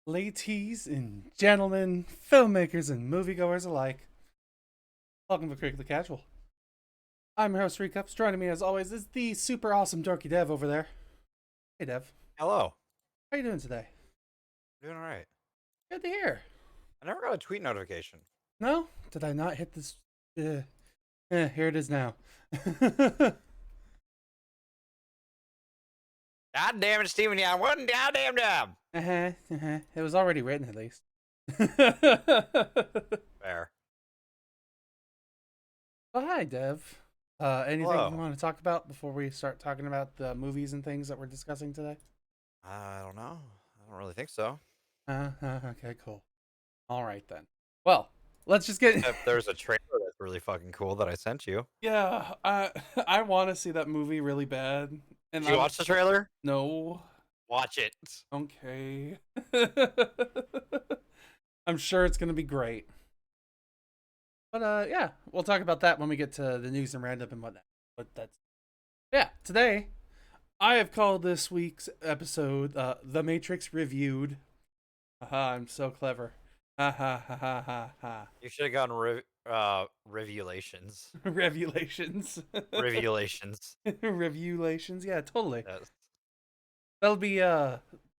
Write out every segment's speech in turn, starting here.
Ladies and gentlemen, filmmakers and moviegoers alike, welcome to Critically Casual. I'm your host, Recups. Joining me, as always, is the super awesome Dorkydev over there. Hey, Dev. Hello. How you doing today? Doing all right. Good to hear. I never got a tweet notification. No? Did I not hit this? Here it is now. God damn it, Steven. Yeah, one goddamn job. It was already written, at least. Fair. Well, hi, Dev. Anything Hello. you want to talk about before we start talking about the movies and things that we're discussing today? I don't know. I don't really think so. Okay, cool. All right, then. Well, let's just get. If there's a trailer that's really fucking cool that I sent you. Yeah, I want to see that movie really bad. And Did you watch the trailer? No. Watch it. Okay. I'm sure it's gonna be great. But yeah, we'll talk about that when we get to the news and roundup and whatnot. But yeah. Today, I have called this week's episode "The Matrix Reviewed." Haha, I'm so clever. Ha ha ha ha ha ha. You should have gone revelations. Revelations. Revelations. Revelations. Yeah, totally. Yes. That'll be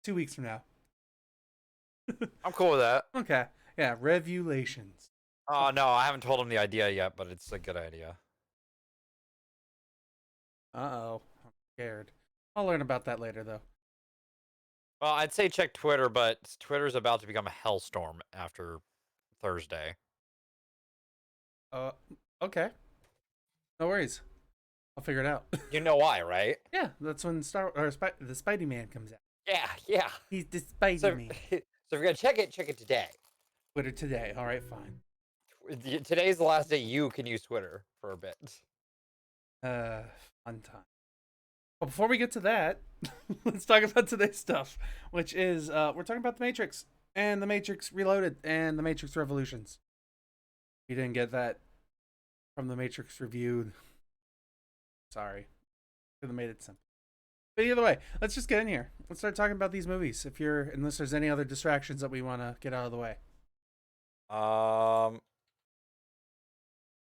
2 weeks from now. I'm cool with that. Okay. Yeah, revelations. Oh no, I haven't told him the idea yet, but it's a good idea. Uh-oh. I'm scared. I'll learn about that later though. Well, I'd say check Twitter, but Twitter's about to become a hellstorm after Thursday. Uh okay. No worries. I'll figure it out. You know why, right? Yeah, that's when the Spidey Man comes out. Yeah. He's the Spidey So, Man. so if you're gonna check it today. Twitter today. All right, fine. Today's the last day you can use Twitter for a bit. Fun time. Well, before we get to that, let's talk about today's stuff, which is we're talking about the Matrix and the Matrix Reloaded and the Matrix Revolutions. You didn't get that from the Matrix Reviewed. Sorry, could have made it simple. But either way, let's just get in here. Let's start talking about these movies. Unless there's any other distractions that we want to get out of the way.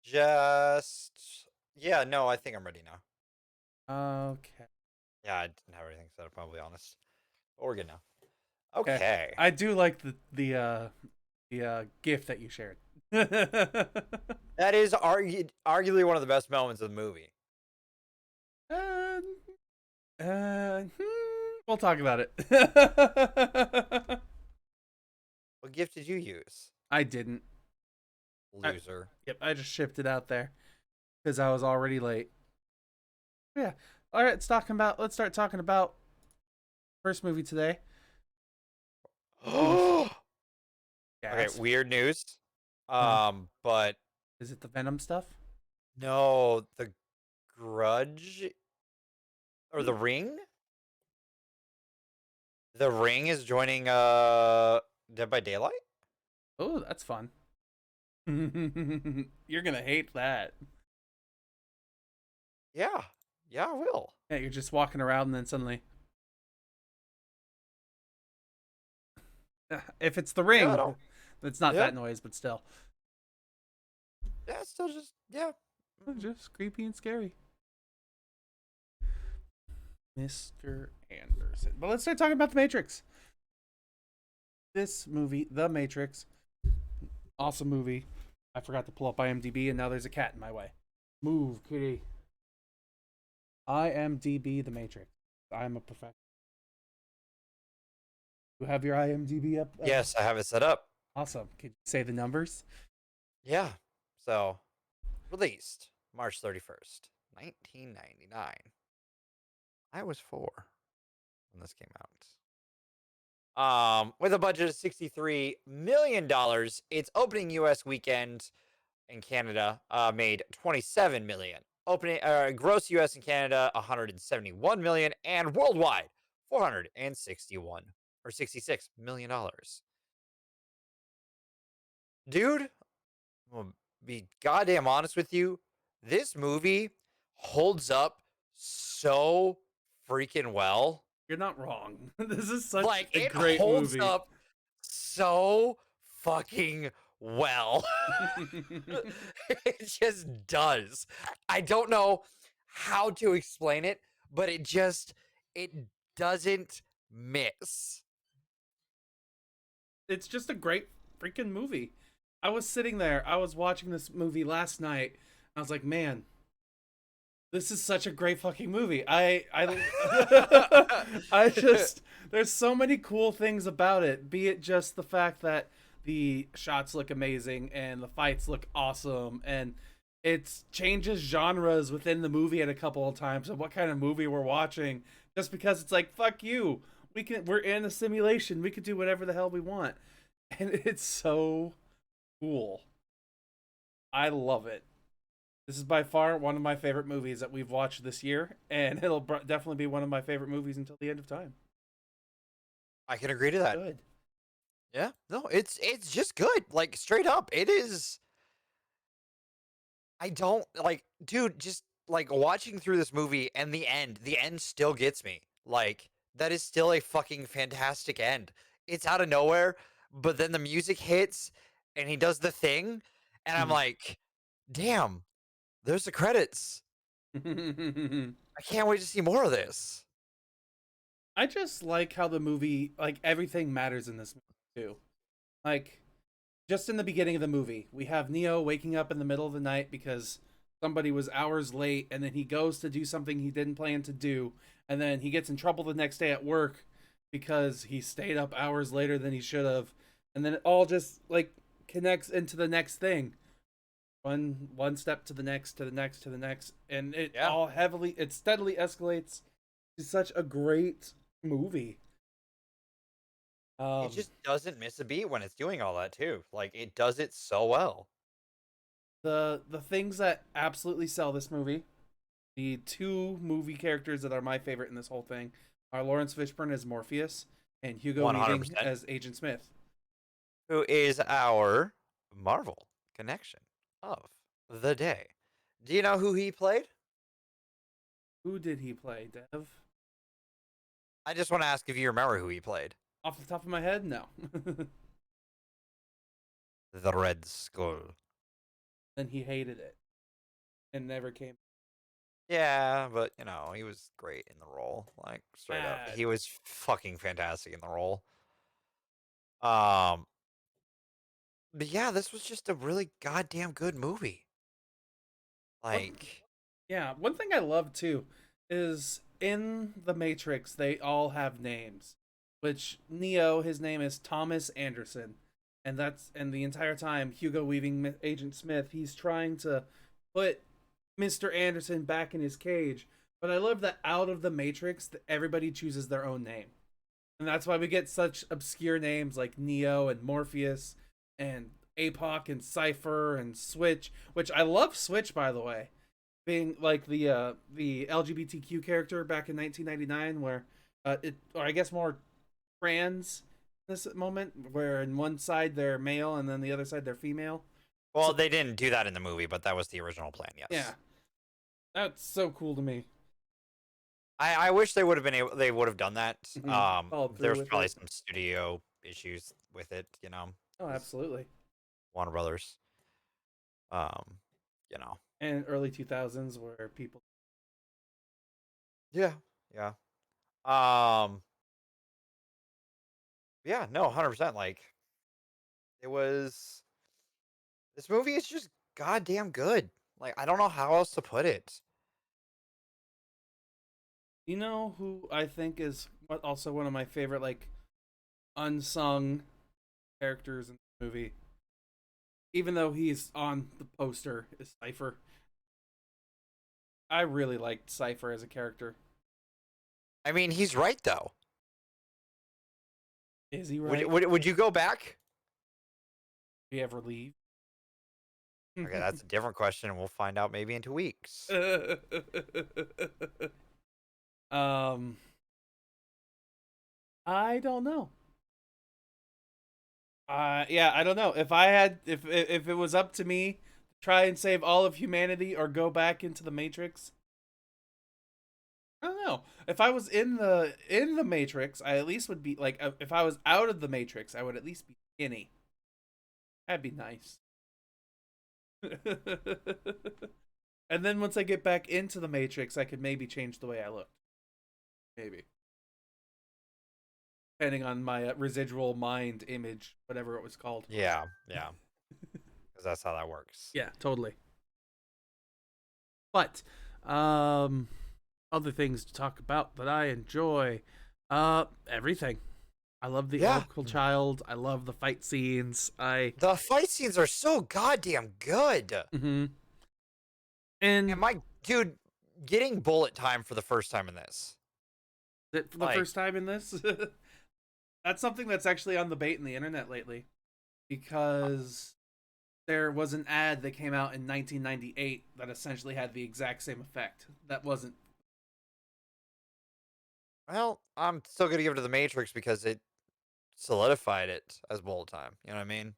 Yeah, no, I think I'm ready now. Okay. Yeah, I didn't have everything set up, I'll be honest. But we're good now. Okay. I do like the GIF that you shared. That is arguably one of the best moments of the movie. We'll talk about it. What gift did you use? I didn't. Loser. Yep, I just shipped it out there because I was already late. Yeah. All right, let's start talking about first movie today. Okay, Gasp. weird news. But Is it the Venom stuff? no, the Grudge or the Ring? The Ring is joining Dead by Daylight? Oh, that's fun. You're gonna hate that. Yeah. Yeah, I will. Yeah, you're just walking around and then suddenly, if it's the Ring, Yeah, it's not Yeah. that noise, but still, Yeah, it's still just just creepy and scary. Mr. Anderson. But let's start talking about the Matrix. This movie, The Matrix, awesome movie. I forgot to pull up IMDb, and now there's a cat in my way. Move, kitty. IMDb, The Matrix. I'm a professional. You have your IMDb up? Yes, I have it set up. Awesome. Can you say the numbers? Yeah. So, released March 31st, 1999. I was 4 when this came out. With a budget of $63 million, its opening US weekend in Canada made $27 million. Opening gross US and Canada $171 million, and worldwide $66 million. Dude, I'm gonna be goddamn honest with you. This movie holds up so freaking well. You're not wrong. This is such Like, a it great holds movie. up so fucking well. It just does. I don't know how to explain it, but it doesn't miss. It's just a great freaking movie. I was sitting there, I was watching this movie last night. I was like, man, this is such a great fucking movie. I just there's so many cool things about it. Be it just the fact that the shots look amazing and the fights look awesome, and it changes genres within the movie at a couple of times of what kind of movie we're watching. Just because it's like, fuck you, we're in a simulation, we could do whatever the hell we want, and it's so cool. I love it. This is by far one of my favorite movies that we've watched this year, and it'll definitely be one of my favorite movies until the end of time. I can agree to that. Good. Yeah. No, it's just good. Like straight up. It is. I don't like, dude, just like watching through this movie and the end still gets me. Like, that is still a fucking fantastic end. It's out of nowhere, but then the music hits and he does the thing, and I'm like, damn, there's the credits. I can't wait to see more of this. I just like how the movie, like everything matters in this movie too. Like, just in the beginning of the movie, we have Neo waking up in the middle of the night because somebody was hours late, and then he goes to do something he didn't plan to do, and then he gets in trouble the next day at work because he stayed up hours later than he should have, and then it all just like connects into the next thing. One step to the next, to the next, to the next, and it steadily escalates to such a great movie. It just doesn't miss a beat when it's doing all that too. Like, it does it so well. The things that absolutely sell this movie, the two movie characters that are my favorite in this whole thing, are Lawrence Fishburne as Morpheus and Hugo Weaving 100%. as Agent Smith. Who is our Marvel connection of the day. Do you know who he played? Who did he play, Dev? I just want to ask if you remember who he played. Off the top of my head, no. The Red Skull. And he hated it and never came. Yeah, but you know, he was great in the role. Like, straight up. Bad. He was fucking fantastic in the role. Um but yeah, this was just a really goddamn good movie. What? Like, Yeah, one thing I love too is in the Matrix they all have names. Which Neo, his name is Thomas Anderson, and the entire time Hugo Weaving Agent Smith, he's trying to put Mr. Anderson back in his cage. But I love that out of the Matrix, everybody chooses their own name, and that's why we get such obscure names like Neo and Morpheus and Apoc and Cypher and Switch. Which I love Switch, by the way, being like the LGBTQ character back in 1999, where or I guess more trans this moment, where in one side they're male and then the other side they're female. well, So, they didn't do that in the movie, but that was the original plan, yes. yeah, that's so cool to me. I wish they would have been able they would have done that. Followed through There's with probably it. some studio issues with it, you know. Oh, absolutely. Warner Brothers. Um, you know. And early 2000s where people. Yeah. Yeah. Um, yeah, no, 100%. Like, it was this movie is just goddamn good. Like, I don't know how else to put it. You know who I think is also one of my favorite like unsung characters in the movie, even though he's on the poster, is Cypher. I really liked Cypher as a character. I mean, he's right though. Is he Would right? would you go back? Did he ever leave? Okay, that's a different question, and we'll find out maybe in 2 weeks. um, I don't know. Yeah, I don't know. If I had, if it was up to me to try and save all of humanity or go back into the Matrix, I don't know. If I was in the Matrix, I at least would be like if I was out of the Matrix, I would at least be skinny. That'd be nice. And then once I get back into the Matrix, I could maybe change the way I look. Maybe. Depending on my residual mind image, whatever it was called. Yeah, yeah. Because that's how that works. Yeah, totally. But other things to talk about that I enjoy. Everything. I love the Oracle Child. I love the fight scenes. The fight scenes are so goddamn good. Mm-hmm. And my dude, getting bullet time for the first time in this. For the first time in this? That's something that's actually on the bait in the internet lately. Because there was an ad that came out in 1998 that essentially had the exact same effect. That wasn't. Well, I'm still going to give it to The Matrix because it solidified it as bullet time. You know what I mean?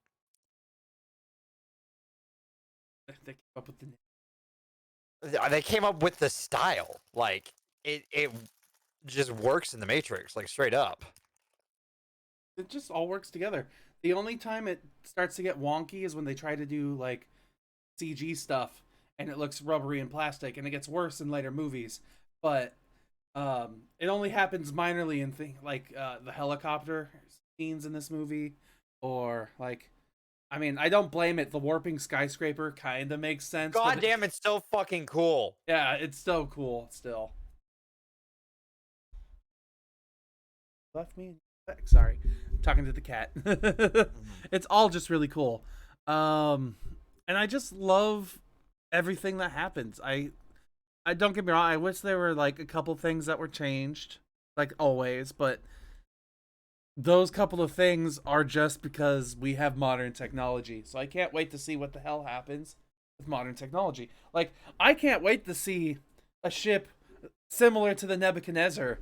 They came up with the They came up with the style. Like, it just works in The Matrix, like, straight up. It just all works together. The only time it starts to get wonky is when they try to do, like, CG stuff, and it looks rubbery and plastic, and it gets worse in later movies. But it only happens minorly in like the helicopter scenes in this movie, or like, I mean, I don't blame it. The warping skyscraper kind of makes sense. God damn, it's so fucking cool. Yeah, it's so cool still. Left me. Sorry, talking to the cat. It's all just really cool. And I just love everything that happens. I don't get me wrong, I wish there were like a couple things that were changed, like always, but those couple of things are just because we have modern technology. So I can't wait to see what the hell happens with modern technology. Like, I can't wait to see a ship similar to the Nebuchadnezzar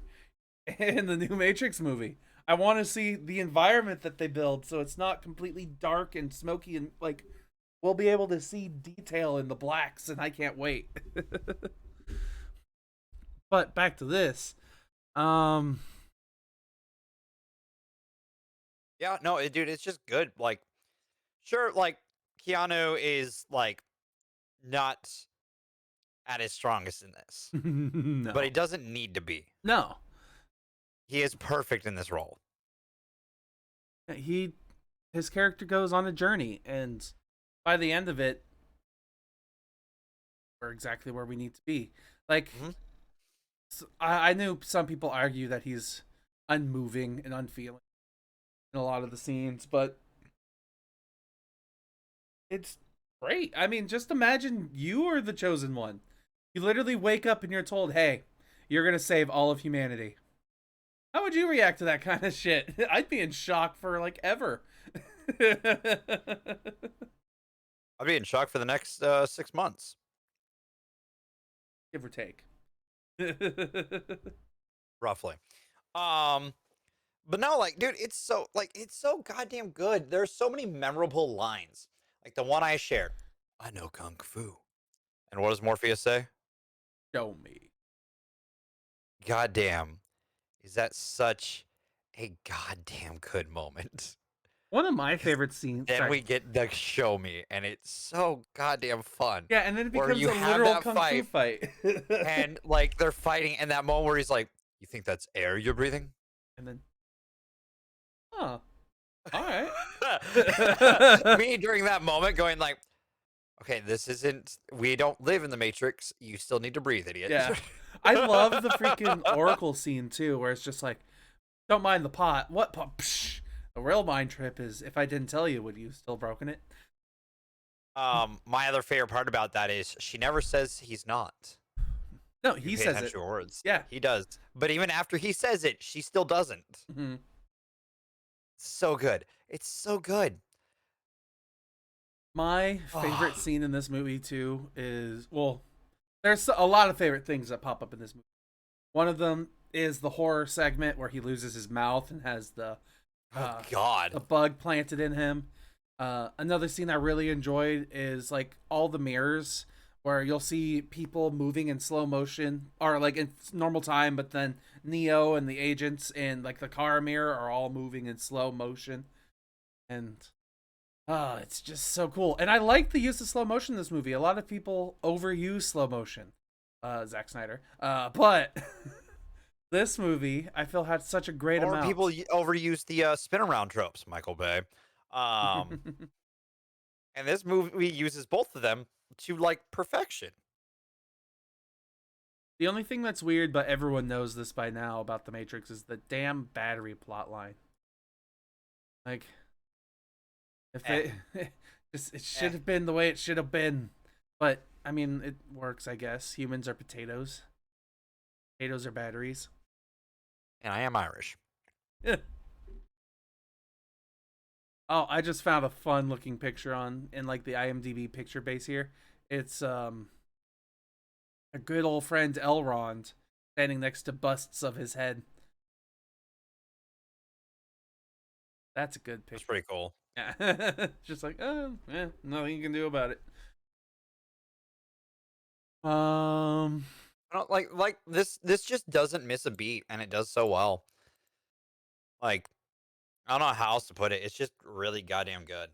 in the new Matrix movie. I want to see the environment that they build so it's not completely dark and smoky, and like we'll be able to see detail in the blacks, and I can't wait. But back to this. Yeah, no, dude, it's just good. Like, sure, like, Keanu is, like, not at his strongest in this. No. But he doesn't need to be. No. He is perfect in this role. His character goes on a journey, and by the end of it, we're exactly where we need to be. Like, I knew some people argue that he's unmoving and unfeeling in a lot of the scenes, but it's great. I mean, just imagine you are the chosen one. You literally wake up and you're told, hey, you're going to save all of humanity. How would you react to that kind of shit? I'd be in shock for, like, ever. I'd be in shock for the next 6 months. Give or take. Roughly. But no, like, dude, it's so goddamn good. There's so many memorable lines. Like the one I shared. I know Kung Fu. And what does Morpheus say? Show me. Goddamn. Is that such a goddamn good moment? One of my favorite scenes. Then we get the show me, and it's so goddamn fun. Yeah, and then it becomes a literal kung fu fight. And, like, they're fighting, and that moment where he's like, you think that's air you're breathing? And then, oh, all right. Me during that moment going like, okay, this isn't, we don't live in the Matrix. You still need to breathe, idiot. Yeah. I love the freaking Oracle scene, too, where it's just like, don't mind the pot. What pot? Psh. The real mind trip is, if I didn't tell you, would you still broken it? My other favorite part about that is she never says he's not. No, he says it. Words. Yeah, he does. But even after he says it, she still doesn't. Mm-hmm. So good. It's so good. My favorite scene in this movie, too, is, well, there's a lot of favorite things that pop up in this movie. One of them is the horror segment where he loses his mouth and has the a bug planted in him. Another scene I really enjoyed is like all the mirrors where you'll see people moving in slow motion or like in normal time, but then Neo and the agents and like the car mirror are all moving in slow motion, and it's just so cool. And I like the use of slow motion in this movie. A lot of people overuse slow motion, Zack Snyder, but this movie I feel had such a great Or amount. people overuse the spin around tropes, Michael Bay. Um, and this movie uses both of them to like perfection. The only thing that's weird, but everyone knows this by now about the Matrix, is the damn battery plot line. Like, if they just it should have been the way it should have been. But I mean, it works, I guess. Humans are potatoes. Potatoes are batteries. And I am Irish. Oh, I just found a fun looking picture in like the IMDb picture base here. It's a good old friend Elrond standing next to busts of his head. That's a good picture. That's pretty cool. Yeah. Just like, nothing you can do about it. I don't like this. This just doesn't miss a beat, and it does so well. Like, I don't know how else to put it. It's just really goddamn good.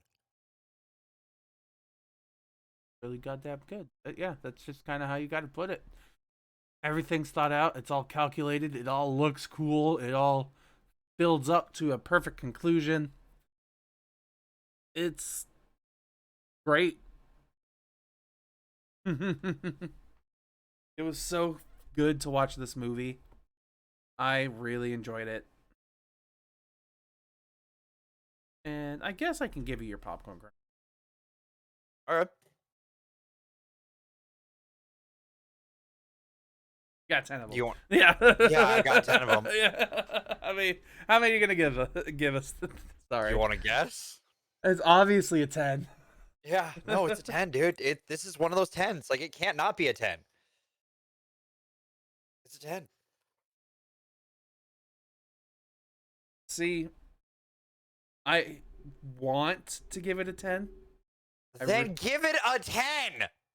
Really goddamn good. Yeah, that's just kind of how you got to put it. Everything's thought out. It's all calculated. It all looks cool. It all builds up to a perfect conclusion. It's great. It was so good to watch this movie. I really enjoyed it. And I guess I can give you your popcorn grant. All right. Got 10 of them. You want? Yeah. Yeah, I got 10 of them. Yeah. I mean, how many are you going to give us? Sorry. You want to guess? It's obviously a 10. Yeah. No, it's a 10, dude. This is one of those 10s. Like, it can't not be a 10. It's a 10. See, I want to give it a 10. Then give it a 10,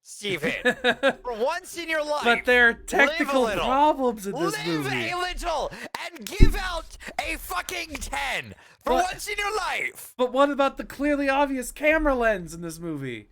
Steven. For once in your life. But there are technical little. problems in this Live movie. a little and give out a fucking 10 for once in your life. But what about the clearly obvious camera lens in this movie?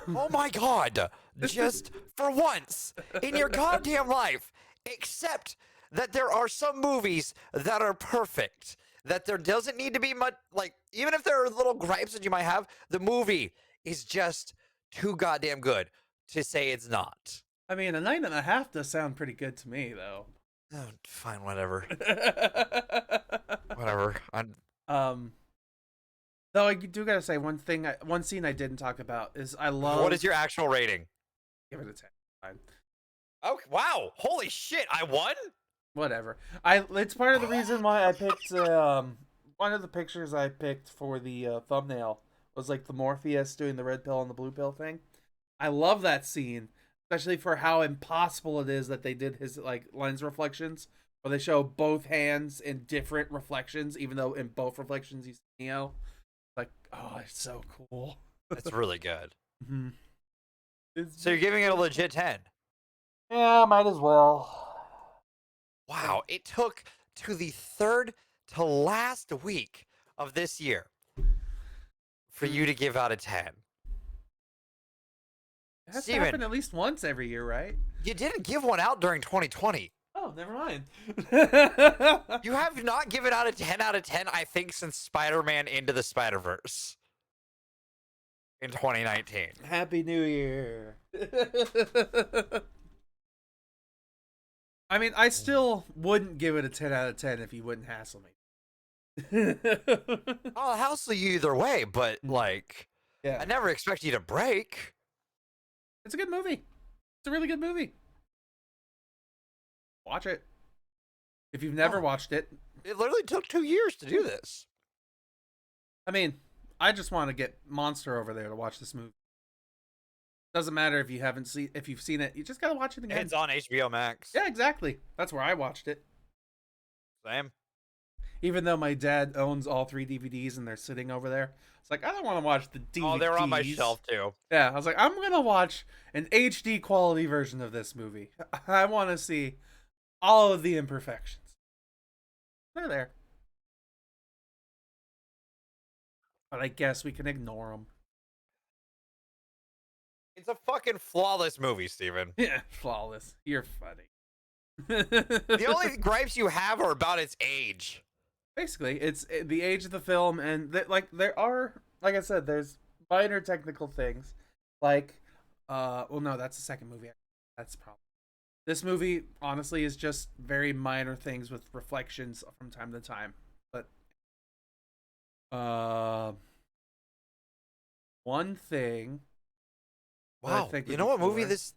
Oh my god. Just for once in your goddamn life, accept that there are some movies that are perfect. That there doesn't need to be much, like, even if there are little gripes that you might have, the movie is just too goddamn good to say it's not. I mean, a 9.5 does sound pretty good to me, though. Oh, fine, whatever. Whatever. Though I do gotta say one scene I didn't talk about is I love. What is your actual rating? Give it a 10. Fine. Oh, wow. Holy shit, I won? Whatever. It's part of the reason why I picked one of the pictures I picked for the thumbnail was like the Morpheus doing the red pill and the blue pill thing. I love that scene, especially for how impossible it is that they did his like lens reflections, where they show both hands in different reflections, even though in both reflections he's Neo. Like, oh, it's so cool. That's really good. Mm-hmm. So you're giving it a legit 10? Yeah, might as well. Wow, it took to the third to last week of this year for you to give out a 10. It has Steven, to happen at least once every year, right? You didn't give one out during 2020. Oh, never mind. You have not given out a 10 out of 10, I think, since Spider-Man Into the Spider-Verse in 2019. Happy New Year. I mean, I still wouldn't give it a 10 out of 10 if you wouldn't hassle me. I'll hassle you either way, but, like, yeah. I never expect you to break. It's a good movie. It's a really good movie. Watch it. If you've never watched it. It literally took 2 years to do this. I mean, I just want to get Monster over there to watch this movie. Doesn't matter if you've seen it. You just gotta watch it again. It's on HBO Max. Yeah, exactly. That's where I watched it. Same. Even though my dad owns all 3 DVDs and they're sitting over there, it's like I don't want to watch the DVDs. Oh, they were on my shelf too. Yeah, I was like, I'm gonna watch an HD quality version of this movie. I want to see all of the imperfections. They're there, but I guess we can ignore them. It's a fucking flawless movie, Steven. Yeah, flawless. You're funny. The only gripes you have are about its age. Basically, it's the age of the film, and like there are, like I said, there's minor technical things, like, well, no, that's the second movie. That's the problem. This movie, honestly, is just very minor things with reflections from time to time. But, one thing. Wow, you know what movie this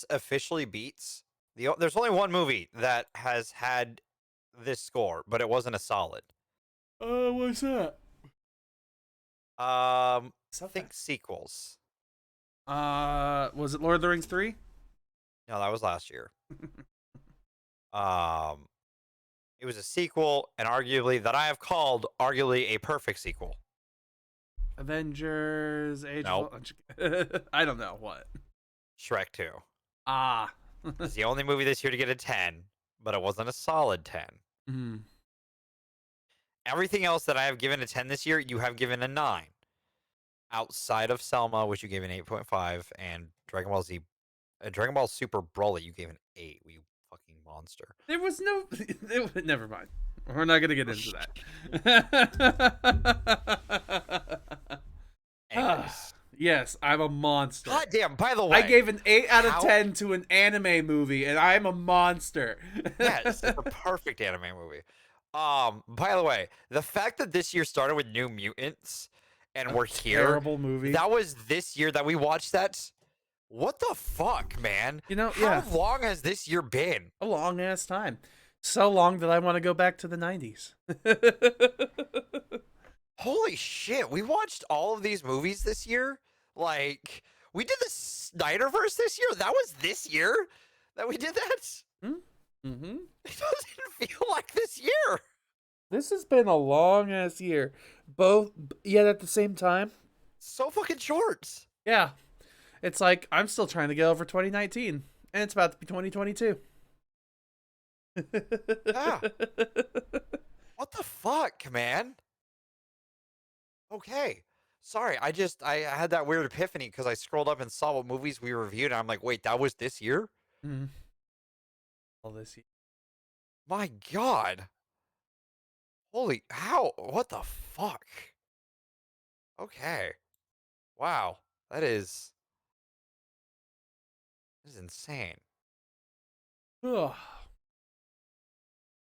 officially beats? There's only one movie that has had this score, but it wasn't a solid. What's that? Think sequels. Was it Lord of the Rings 3? No, that was last year. It was a sequel, and arguably that I have called arguably a perfect sequel. Avengers Age Nope. of... I don't know what. Shrek 2. Ah. It's the only movie this year to get a 10, but it wasn't a solid 10. Mm. Everything else that I have given a 10 this year, you have given a 9. Outside of Selma, which you gave an 8.5, and Dragon Ball Z, Dragon Ball Super Broly, you gave an 8. You fucking monster. There was no... Never mind. We're not going to get into that. Anyways. Yes, I'm a monster. God damn, by the way. I gave an 8 out of 10 to an anime movie, and I'm a monster. Yes, it's a perfect anime movie. By the way, the fact that this year started with New Mutants and we're here. Terrible movie. That was this year that we watched that. What the fuck, man? You know, how long has this year been? A long ass time. So long that I want to go back to the 90s. Holy shit, we watched all of these movies this year? Like, we did the Snyderverse this year? That was this year that we did that? Mm-hmm. It doesn't feel like this year. This has been a long ass year. Both, yet at the same time. So fucking short. Yeah. It's like, I'm still trying to get over 2019. And it's about to be 2022. Yeah. What the fuck, man? Okay. Sorry, I had that weird epiphany because I scrolled up and saw what movies we reviewed, and I'm like, wait, that was this year? Mm. All this year. My God. Holy, what the fuck? Okay. Wow. That is insane. Ugh.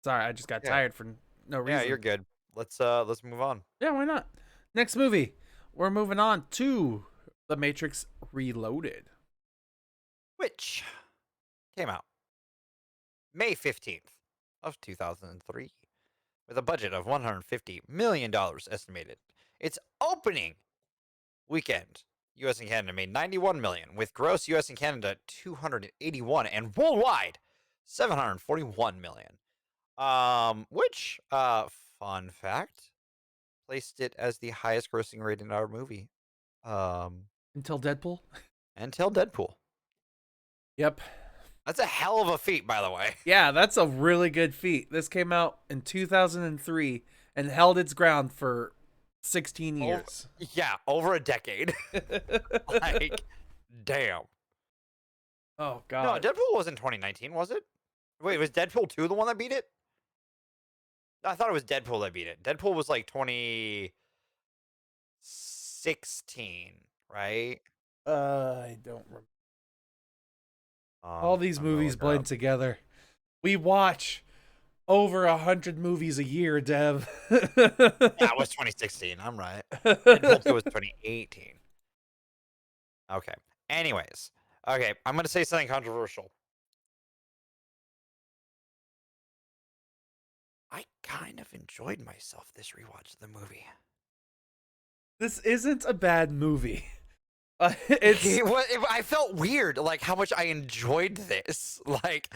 Sorry, I just got tired for no reason. Yeah, you're good. Let's move on. Yeah, why not? Next movie. We're moving on to The Matrix Reloaded, which came out May 15th of 2003 with a budget of $150 million estimated. Its opening weekend, US and Canada made $91 million, with gross US and Canada $281 and worldwide $741 million. Which fun fact, placed it as the highest grossing rated R movie. Until Deadpool? Until Deadpool. Yep. That's a hell of a feat, by the way. Yeah, that's a really good feat. This came out in 2003 and held its ground for 16 years. Over a decade. Like, damn. Oh, God. No, Deadpool was in 2019, was it? Wait, was Deadpool 2 the one that beat it? I thought it was Deadpool that beat it. Deadpool was like 2016, right? I don't remember. All these movies blend together. We watch over 100 movies a year, Dev. That was 2016. I'm right. Deadpool 2 was 2018. Okay. Anyways. Okay, I'm going to say something controversial. I kind of enjoyed myself this rewatch of the movie. This isn't a bad movie. I felt weird, like how much I enjoyed this. Like,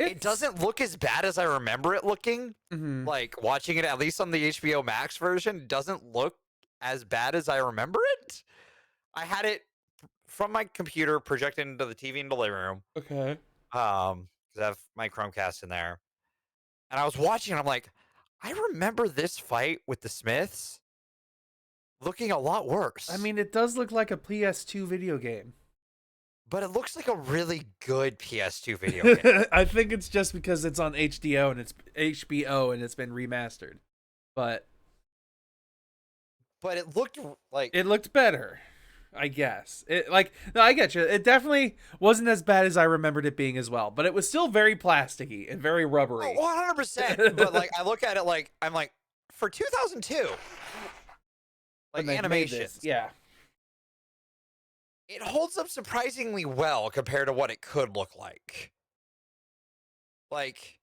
it doesn't look as bad as I remember it looking. Mhm. Like, watching it, at least on the HBO Max version, doesn't look as bad as I remember it. I had it from my computer projected into the TV in the living room. Okay. 'Cause I have my Chromecast in there. And I was watching, and I'm like, I remember this fight with the Smiths looking a lot I worse. mean, it does look like a PS2 video game. But it looks like a really good PS2 video game. I think it's just because it's on HDO and it's HBO and it's been remastered. But But it looked like it looked better, I guess. No, I get you. It definitely wasn't as bad as I remembered it being as well, but it was still very plasticky and very rubbery. 100%. But like, I look at it like, I'm like, for 2002, When like they made this, animations, yeah. it holds up surprisingly well compared to what it could look like. Like,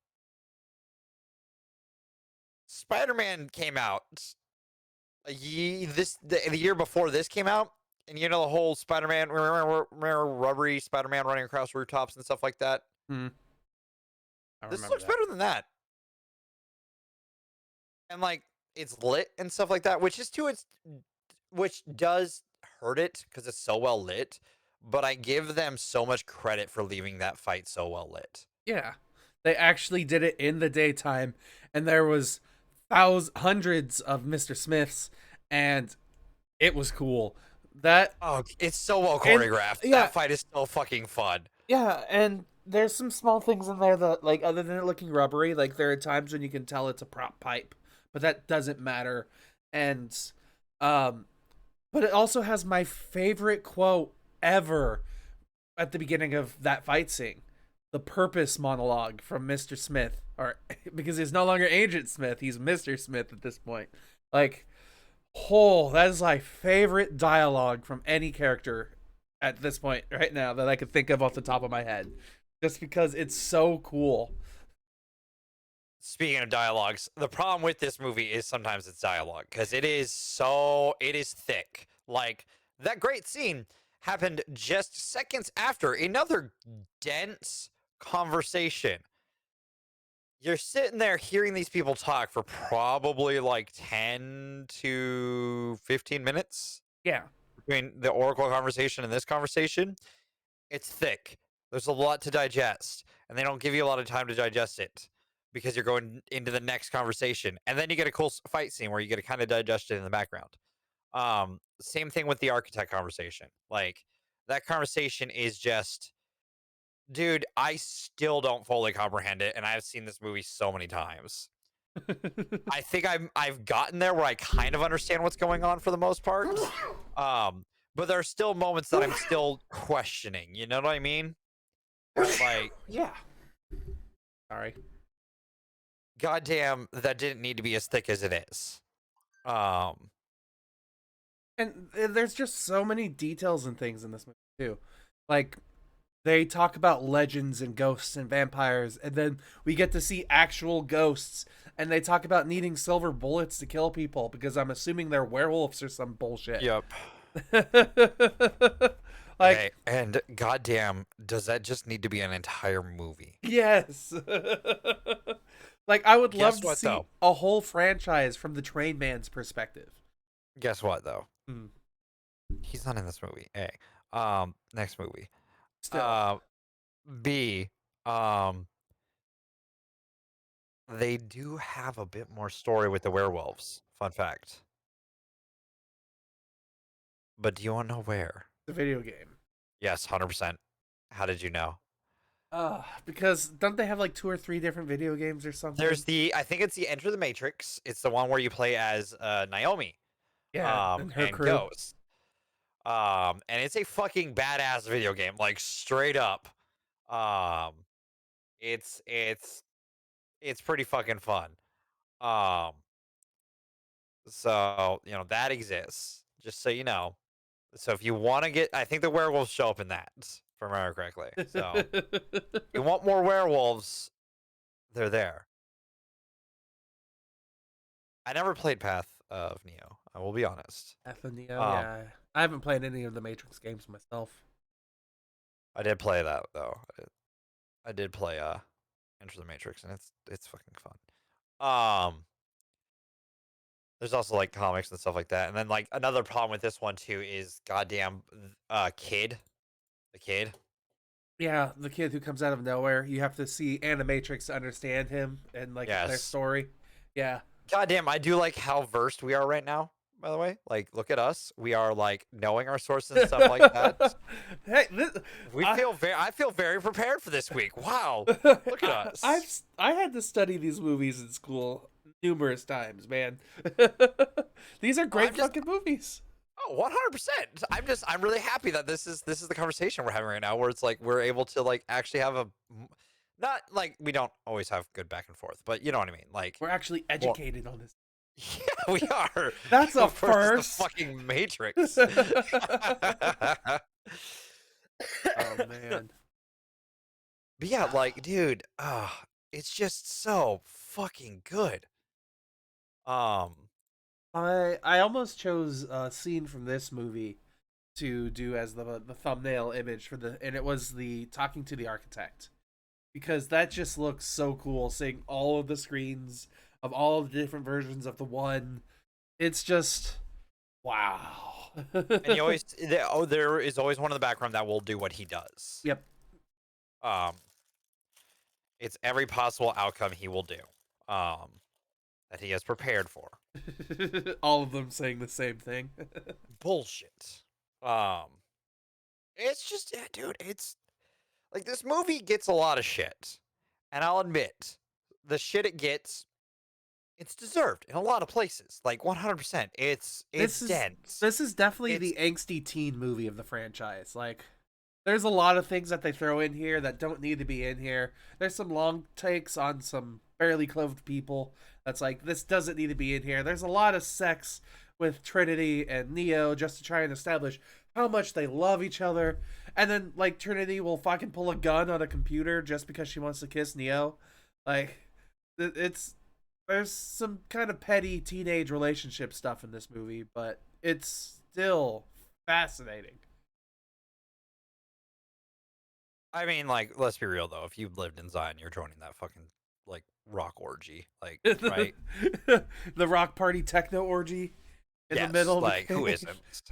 Spider-Man came out the year before this came out, and you know the whole Spider-Man, remember rubbery Spider-Man running across rooftops and stuff like that. Hmm. I This remember looks that. better than that, and like, it's lit and stuff like that, which does hurt it because it's so well lit. But I give them so much credit for leaving that fight so well lit. Yeah. They actually did it in the daytime, and there was hundreds of Mr. Smiths, and it was cool. That Oh, it's so well and choreographed. yeah, That fight is so fucking fun. yeah, and there's some small things in there that, like, other than it looking rubbery, like there are times when you can tell it's a prop pipe, but that doesn't matter. And um but it also has my favorite quote ever at the beginning of that fight scene. The purpose monologue from Mr. Smith, or because he's no longer Agent Smith, he's Mr. Smith at this point. Like, oh, that is my favorite dialogue from any character at this point right now that I could think of off the top of my head. Just because it's so cool. Speaking of dialogues, the problem with this movie is sometimes it's dialogue because it is thick. Like, that great scene happened just seconds after another dense conversation. You're sitting there hearing these people talk for probably like 10 to 15 minutes Yeah. between the Oracle conversation and this conversation. It's thick. There's a lot to digest, and they don't give you a lot of time to digest it because you're going into the next conversation. And then you get a cool fight scene where you get to kind of digest it in the background. Same thing with the architect conversation. Like, that conversation is just, dude, I still don't fully comprehend it, and I've seen this movie so many times. I think I've gotten there where I kind of understand what's going on for the most part. But there are still moments that I'm still questioning. You know what I mean? Like, Yeah. Sorry. goddamn, that didn't need to be as thick as it is. And there's just so many details and things in this movie too. Like, they talk about legends and ghosts and vampires, and then we get to see actual ghosts, and they talk about needing silver bullets to kill people because I'm assuming they're werewolves or some bullshit. Yep. Like, Okay, and goddamn, does that just need to be an entire movie? yes. Like, I would love Guess to what, see though? a whole franchise from the Train Man's perspective. Guess what, though? Hmm. He's not in this movie. A. Next movie. Still. B. They do have a bit more story with the werewolves. Fun fact. But do you want to know where? The video game. Yes, 100%. How did you know? Because don't they have like 2 or 3 different video games or something? There's I think it's the Enter the Matrix. It's the one where you play as Naomi. Yeah, and her And crew. Ghost. And it's a fucking badass video game, like, straight up. Um, it's pretty fucking fun. Um, so, that exists, just so you know. So if you want to I think the werewolves show up in that, if I remember correctly. So you want more werewolves, they're there. I never played Path of Neo. I will be honest. Path of Neo, yeah. I haven't played any of the Matrix games myself. I did play that though. I did play Enter the Matrix, and it's fucking fun. There's also like comics and stuff like that, and then like another problem with this one too is goddamn kid, the kid. Yeah, the kid who comes out of nowhere. You have to see Animatrix to understand him and like their Yes. story. Yeah. Goddamn, I do like how versed we are right now. By the way, like look at us. We are like knowing our sources and stuff like that. Hey, I feel very prepared for this week. Wow. Look at us. I had to study these movies in school numerous times, man. These are I'm great just fucking movies. Oh, 100%. I'm really happy that this is the conversation we're having right now where it's like we're able to like actually have a not like we don't always have good back and forth, but you know what I mean? Like We're actually well, educated on this. yeah, we are. That's a Versus the first. fucking Matrix. Oh man. But yeah, like dude, it's just so fucking good. Um I almost chose a scene from this movie to do as the thumbnail image for the, and it was the talking to the architect, because that just looks so cool, seeing all of the screens of all the different versions of the one. It's just wow. and you always there is always one in the background that will do what he does. Yep. Um it's every possible outcome he will do. Um that he has prepared for. All of them saying the same thing. Bullshit. Um, it's just, yeah, dude, it's like this movie gets a lot of shit, and I'll admit, the shit it gets, it's deserved in a lot of places. Like 100%. It's this is dense. this is definitely It's the angsty teen movie of the franchise. Like, there's a lot of things that they throw in here that don't need to be in here. There's some long takes on some barely clothed people. That's like, this doesn't need to be in here. There's a lot of sex with Trinity and Neo just to try and establish how much they love each other. And then, like, Trinity will fucking pull a gun on a computer just because she wants to kiss Neo. Like, it's there's some kind of petty teenage relationship stuff in this movie, but it's still fascinating. I mean, like, let's be real though. If you lived in Zion, you're joining that fucking like rock orgy, like, right? The rock party techno orgy in the Yes, middle of the like who cave.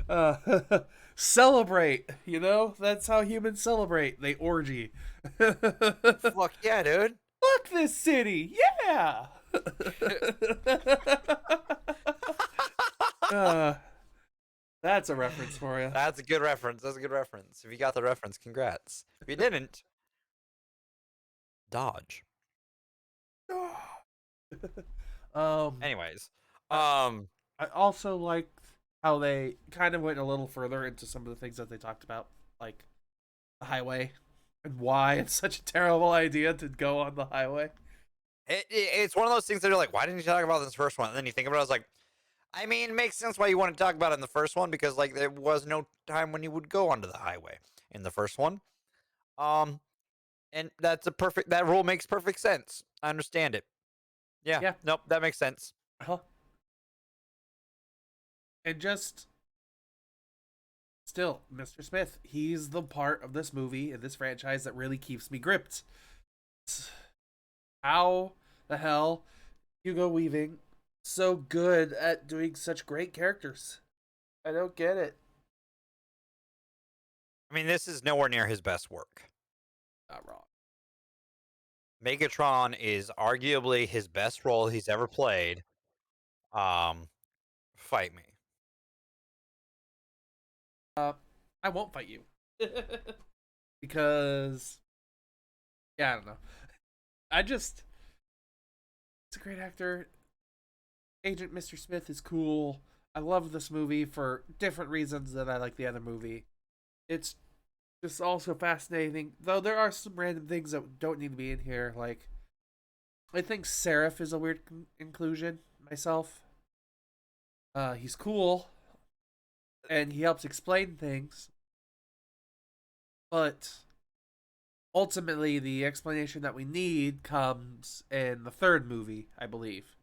isn't? Celebrate, you know? That's how humans celebrate. They orgy. Fuck yeah, dude. Fuck this city. Yeah. uh, that's a reference for you. That's a good reference. That's a good reference. If you got the reference, congrats. If you didn't, dodge. Anyways, I, um, I also liked how they kind of went a little further into some of the things that they talked about, like the highway and why it's such a terrible idea to go on the highway. it's one of those things that you're like, why didn't you talk about this first one? And then you think about it, I was like, I mean, it makes sense why you want to talk about it in the first one because like there was no time when you would go onto the highway in the first one. Um, and that rule makes perfect sense. I understand it. Yeah, Yeah. nope, that makes sense. Uh-huh. And just still, Mr. Smith, he's the part of this movie and this franchise that really keeps me gripped. How the hell Hugo Weaving so good at doing such great characters? I don't get it. I mean, this is nowhere near his best work. Not wrong. Megatron is arguably his best role he's ever played. Um, fight me. I won't fight you. Because, yeah, I don't know. I just, it's a great actor. Agent Mr. Smith is cool. I love this movie for different reasons than I like the other movie. It's just also fascinating, though there are some random things that don't need to be in here. Like, I think Seraph is a weird inclusion myself. He's cool, and he helps explain things, but ultimately the explanation that we need comes in the third movie, I believe,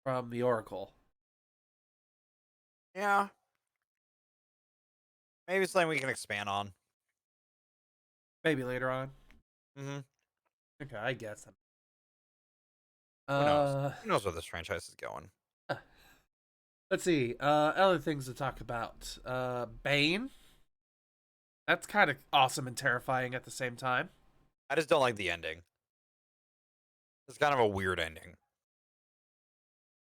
from the Oracle. Yeah, maybe something we can expand on. Maybe later on. Mm-hmm. Okay, I guess. Who knows? Uh, Who knows where this franchise is going? let's see. Other things to talk about. Bane. That's kind of awesome and terrifying at the same time. I just don't like the ending. It's kind of a weird ending.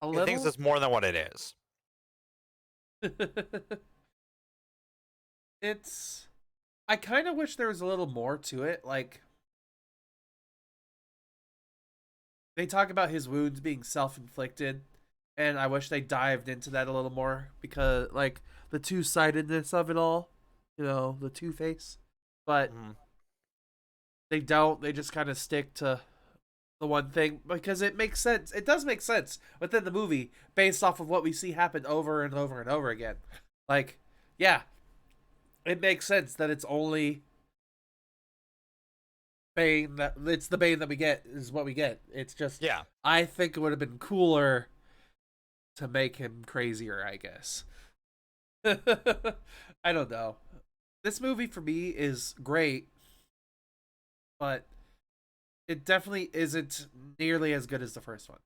A It thinks little. it's more than what it is. It's. I kind of wish there was a little more to it. Like, they talk about his wounds being self-inflicted, and I wish they dived into that a little more because, like, the two-sidedness of it all, the two-face. But Mhm. they don't. They just kind of stick to the one thing because it makes sense. It does make sense within the movie based off of what we see happen over and over and over again. Like, yeah, it makes sense that it's only Bane that it's the Bane that we get is what we get. It's just Yeah. I think it would have been cooler to make him crazier, I guess. I don't know. This movie for me is great, but it definitely isn't nearly as good as the first one.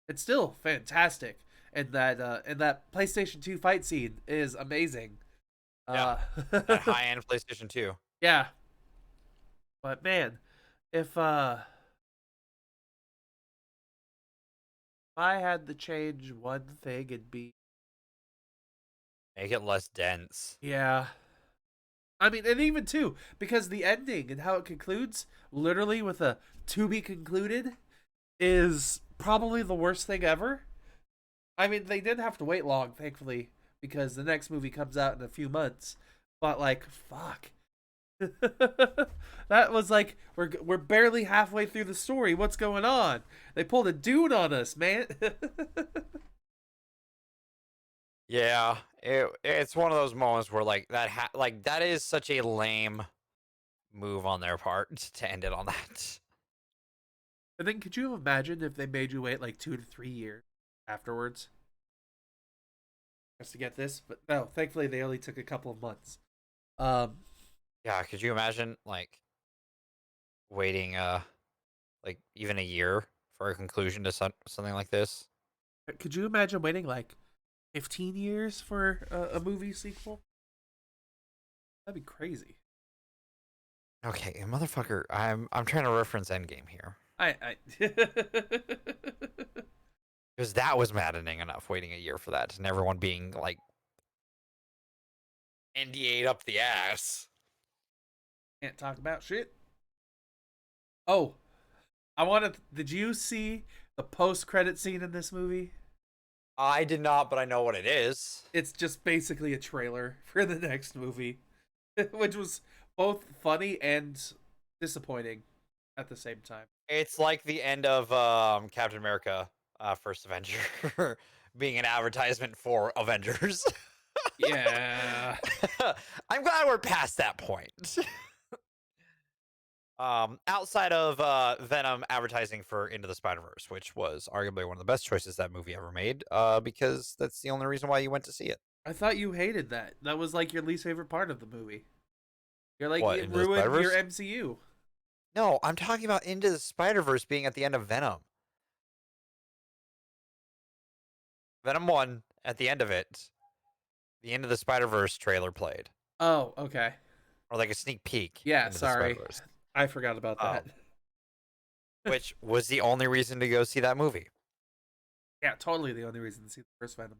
It's still fantastic, and that PlayStation 2 fight scene is amazing. Yeah. That high end PlayStation 2. Yeah, but man, if I had to change one thing, it'd be Make it less dense. yeah. I mean, and even too, because the ending and how it concludes, literally with a to be concluded, is probably the worst thing ever. I mean, they didn't have to wait long, thankfully, because the next movie comes out in a few months. But like, fuck. That was like we're barely halfway through the story. What's going on? They pulled a dude on us, man. Yeah. It's one of those moments where like like that is such a lame move on their part to end it on that. And then could you imagine if they made you wait like 2 to 3 years afterwards just to get this? But no, thankfully they only took a couple of months. Um, Yeah, could you imagine like waiting like even a year for a conclusion to something like this? could you imagine waiting like 15 years for a movie sequel? That'd be crazy. Okay, motherfucker, I'm trying to reference Endgame here. I Because that was maddening enough waiting a year for that and everyone being like NDA'd up the ass. can't talk about shit. Oh, I wanted. Did you see the post-credit scene in this movie? I did not, but I know what it is. It's just basically a trailer for the next movie, which was both funny and disappointing at the same time. It's like the end of Captain America First Avenger being an advertisement for Avengers. Yeah. I'm glad we're past that point. Outside of Venom advertising for Into the Spider-Verse, which was arguably one of the best choices that movie ever made, because that's the only reason why you went to see it. I thought you hated that. That was like your least favorite part of the movie. You're like, What, it Into the ruined your Spider-Verse? MCU. No, I'm talking about Into the Spider-Verse being at the end of Venom. Venom 1, at the end of it, the End of the Spider-Verse trailer played. Oh, okay. Or like a sneak peek Yeah, into the sorry. Spider-Verse. I forgot about that. Which was the only reason to go see that movie. Yeah, totally the only reason to see the first Venom.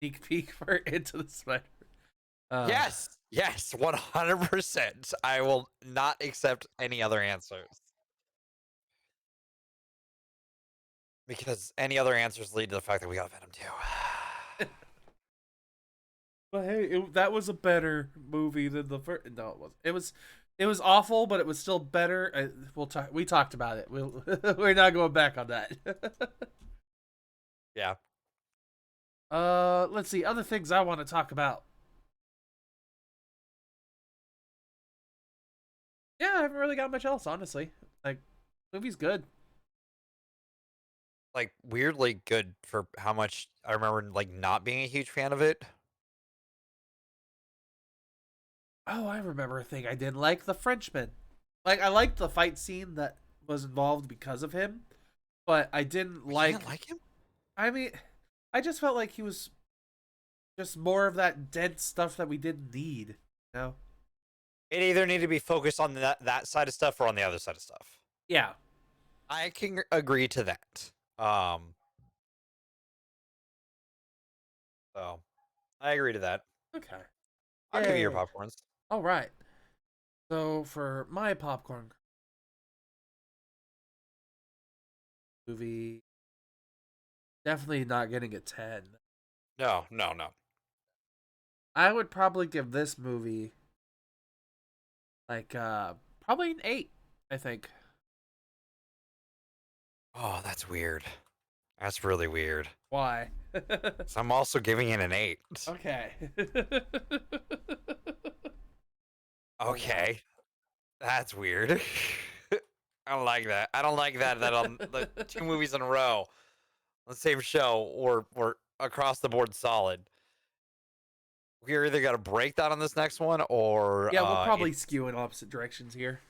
Sneak peek for Into the Spider. Yes, 100%. I will not accept any other answers. Because any other answers lead to the fact that we got Venom 2. But hey, that was a better movie than the first. No, it wasn't. It was awful, but it was still better. We'll talk. We talked about it. We're not going back on that. Yeah. Let's see. Other things I want to talk about. Yeah, I haven't really got much else, honestly. Like, movie's good. Like, weirdly good for how much I remember, like, not being a huge fan of it. Oh, I remember a thing I didn't like: The Frenchman. Like, I liked the fight scene that was involved because of him, but I didn't You like. didn't like him? I mean, I just felt like he was just more of that dense stuff that we didn't need. You know? It either needed to be focused on that side of stuff or on the other side of stuff. Yeah. I can agree to that. So I agree to that. Okay. I'll give you your Yay. popcorns. All right. So for my popcorn movie, definitely not getting a 10. No, no, no. I would probably give this movie like probably an 8, I think. Oh, that's weird. That's really weird. Why? So I'm also giving it an 8. Okay. Okay. That's weird. I don't like that. I don't like that on the 2 movies in a row on the same show or across the board solid. We're either got to break that on this next one or Yeah, we'll probably skew in opposite directions here.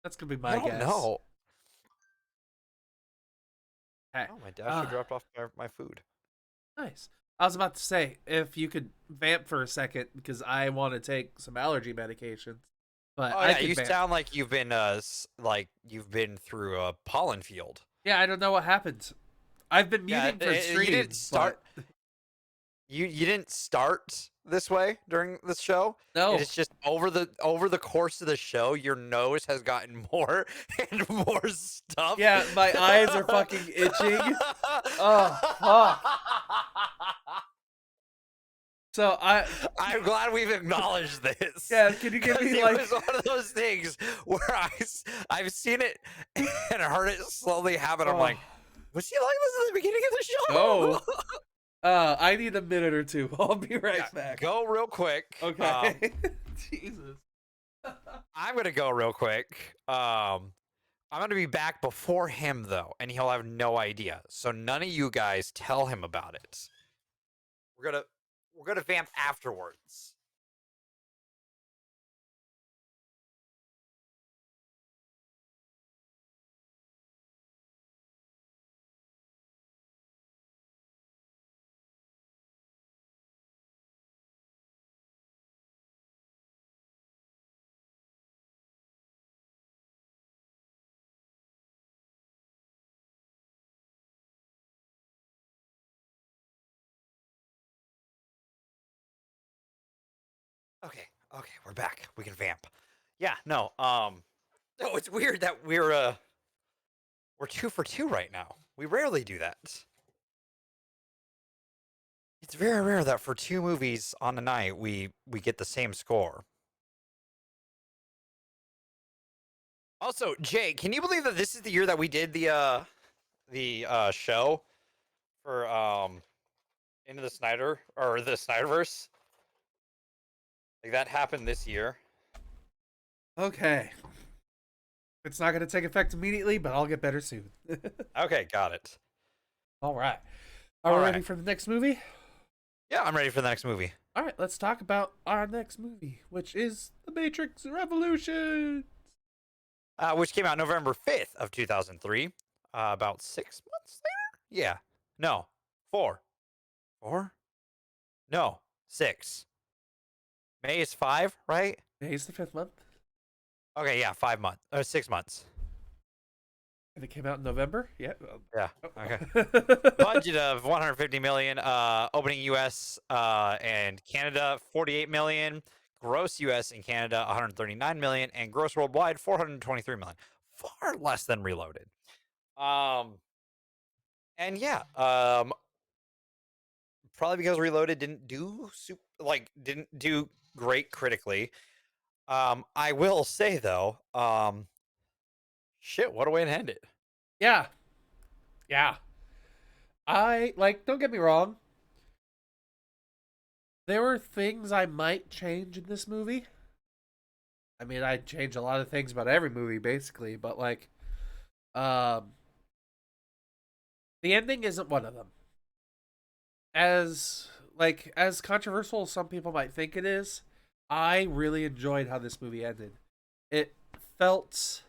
That's gonna be I my don't guess. know. Okay. Oh, my dad dropped off my food. Nice. I was about to say, if you could vamp for a second, because I want to take some allergy medications. But Oh I yeah, could you vamp. sound like you've been like you've been through a pollen field. Yeah, I don't know what happened. I've been Yeah, muting for you didn't streams, start. but You didn't start this way during this show. It no. is just over the course of the show, your nose has gotten more and more stuff. Yeah, my eyes are fucking itching. Oh, fuck. So I'm glad we've acknowledged this. yeah, can you give 'Cause me it like was one of those things where I've seen it and heard it slowly happen. I'm oh, like, was he like this at the beginning of the show? no. I need a minute or two. I'll be right Yeah, back. go real quick. Okay. Jesus. I'm gonna go real quick. I'm gonna be back before him though, and he'll have no idea. So none of you guys tell him about it. We're gonna vamp afterwards. Okay, okay, we're back. We can vamp. Yeah, no, no, it's weird that we're 2 for 2 right now. We rarely do that. It's very rare that for 2 movies on a night we get the same score. Also, Jay, can you believe that this is the year that we did the show for Into the Snyder or the Snyderverse? Like that happened this year. Okay. It's not going to take effect immediately, but I'll get better soon. Okay, got it. All right. Are All we right. ready for the next movie? Yeah, I'm ready for the next movie. All right, let's talk about our next movie, which is The Matrix Revolution. Which came out November 5th of 2003. About 6 months later? Yeah. No. 4. 4? No. 6. May is 5, right? Today's the 5th month, Okay, yeah, 5 months. 6 months. and it came out in November. Yeah. Yeah. Oh. Okay. Budget of 150 million. Opening U.S. And Canada 48 million. Gross U.S. and Canada 139 million, and gross worldwide 423 million. Far less than Reloaded. And yeah, probably because Reloaded didn't do didn't do great critically. I will say though, shit, what a way to end it. Yeah. Yeah. Don't get me wrong. There were things I might change in this movie. I mean, I'd change a lot of things about every movie, basically, but um, the ending isn't one of them. As controversial as some people might think it is, I really enjoyed how this movie ended. It felt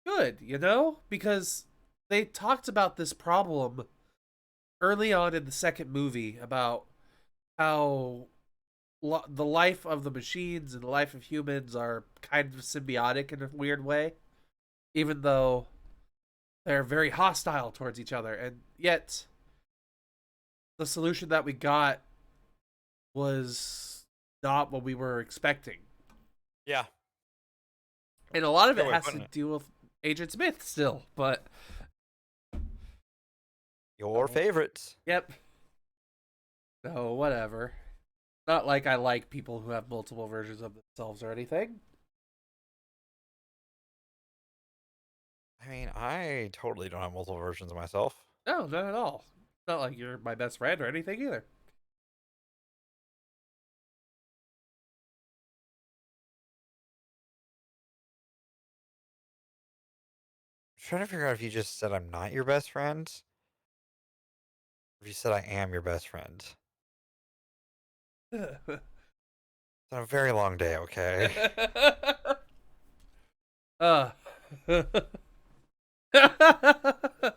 good, you know? Because they talked about this problem early on in the second movie about how the life of the machines and the life of humans are kind of symbiotic in a weird way, even though they're very hostile towards each other. And yet, the solution that we got was not what we were expecting. Yeah. And a lot of Good it way of has to putting it. do with Agent Smith still, but Your favorites. yep. So, whatever. Not like I like people who have multiple versions of themselves or anything. I mean, I totally don't have multiple versions of myself. No, not at all. Not like you're my best friend or anything either. I'm trying to figure out if you just said I'm not your best friend, or if you said I am your best friend. It's been a very long day, okay? uh.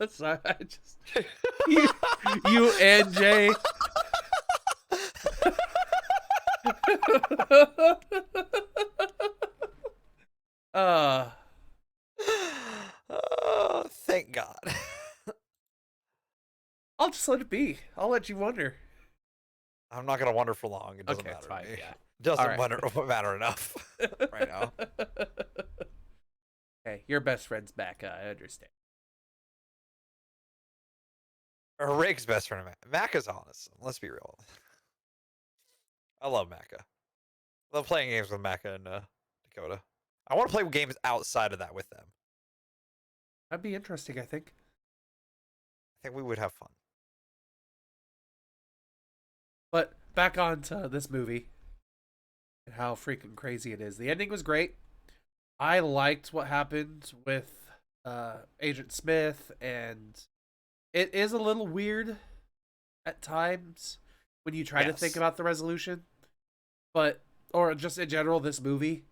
Sorry, I just you and Jay. uh Oh, thank God. I'll just let it be. I'll let you wonder. I'm not gonna wonder for long. It doesn't Okay, it's matter fine. to me. Yeah. Doesn't All right. matter enough right now. Hey, your best friend's back. I understand. Or Rick's best friend, Macca's honest. Let's be real. I love Macca. I love playing games with Macca and Dakota. I want to play games outside of that with them. That'd be interesting, I think. I think we would have fun. But back on to this movie and how freaking crazy it is. The ending was great. I liked what happened with Agent Smith, and it is a little weird at times when you try to think about the resolution. But, or just in general, this movie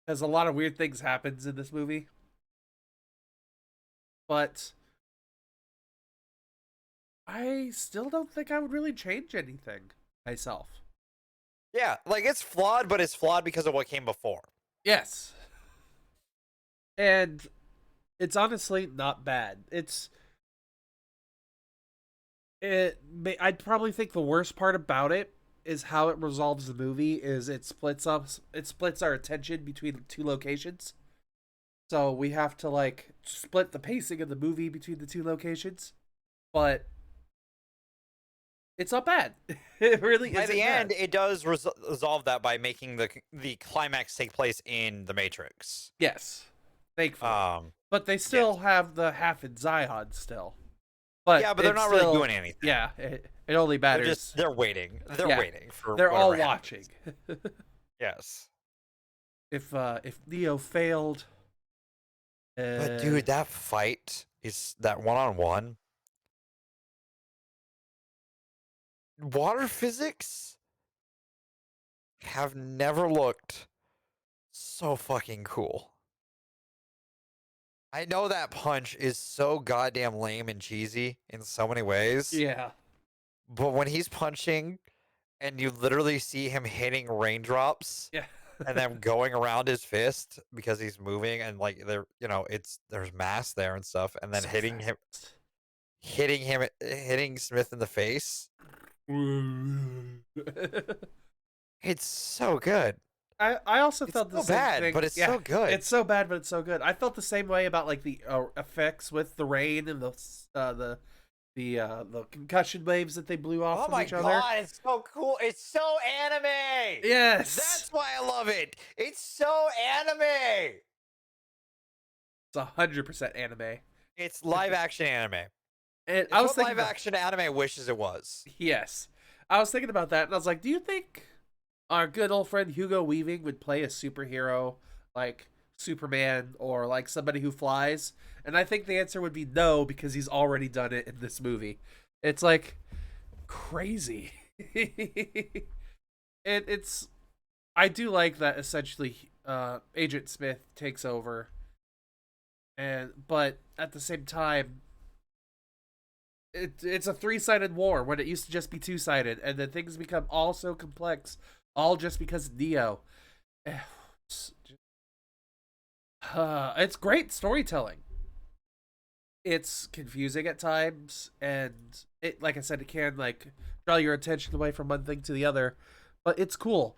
has a lot of weird things happens in this movie. But I still don't think I would really change anything myself. Yeah, like it's flawed, but it's flawed because of what came before. Yes. And it's honestly not bad. I'd probably think the worst part about it is how it resolves the movie is it splits our attention between two locations. So we have to like split the pacing of the movie between the two locations. But it's not bad. It really isn't. By the end, bad. it does resolve that by making the climax take place in the Matrix. Yes. Thankfully. But they still have the half in Zion still. But yeah, but they're not really doing anything. Yeah, it only matters. They're waiting. They're waiting for. They're all watching. Yes. If Neo failed, but dude, that fight is that one-on-one. Water physics have never looked so fucking cool. I know that punch is so goddamn lame and cheesy in so many ways. Yeah. But when he's punching and you literally see him hitting raindrops and then going around his fist because he's moving and like there's mass there and stuff and then So hitting Smith in the face. It's so good. I also felt the same bad, thing. but it's so good. It's so bad, but it's so good. I felt the same way about like the effects with the rain and the concussion waves that they blew off from each other. Oh my god, it's so cool. It's so anime. Yes. That's why I love it. It's so anime. It's 100% anime. It's live action anime. And I was thinking live action anime wishes it was. Yes. I was thinking about that and I was like, do you think our good old friend Hugo Weaving would play a superhero like Superman or like somebody who flies? And I think the answer would be no, because he's already done it in this movie. It's like crazy. I do like that essentially Agent Smith takes over, but at the same time, it's a three-sided war when it used to just be two-sided, and then things become all so complex, all just because of Neo. It's great storytelling. It's confusing at times, and it, like I said, it can like draw your attention away from one thing to the other, but it's cool.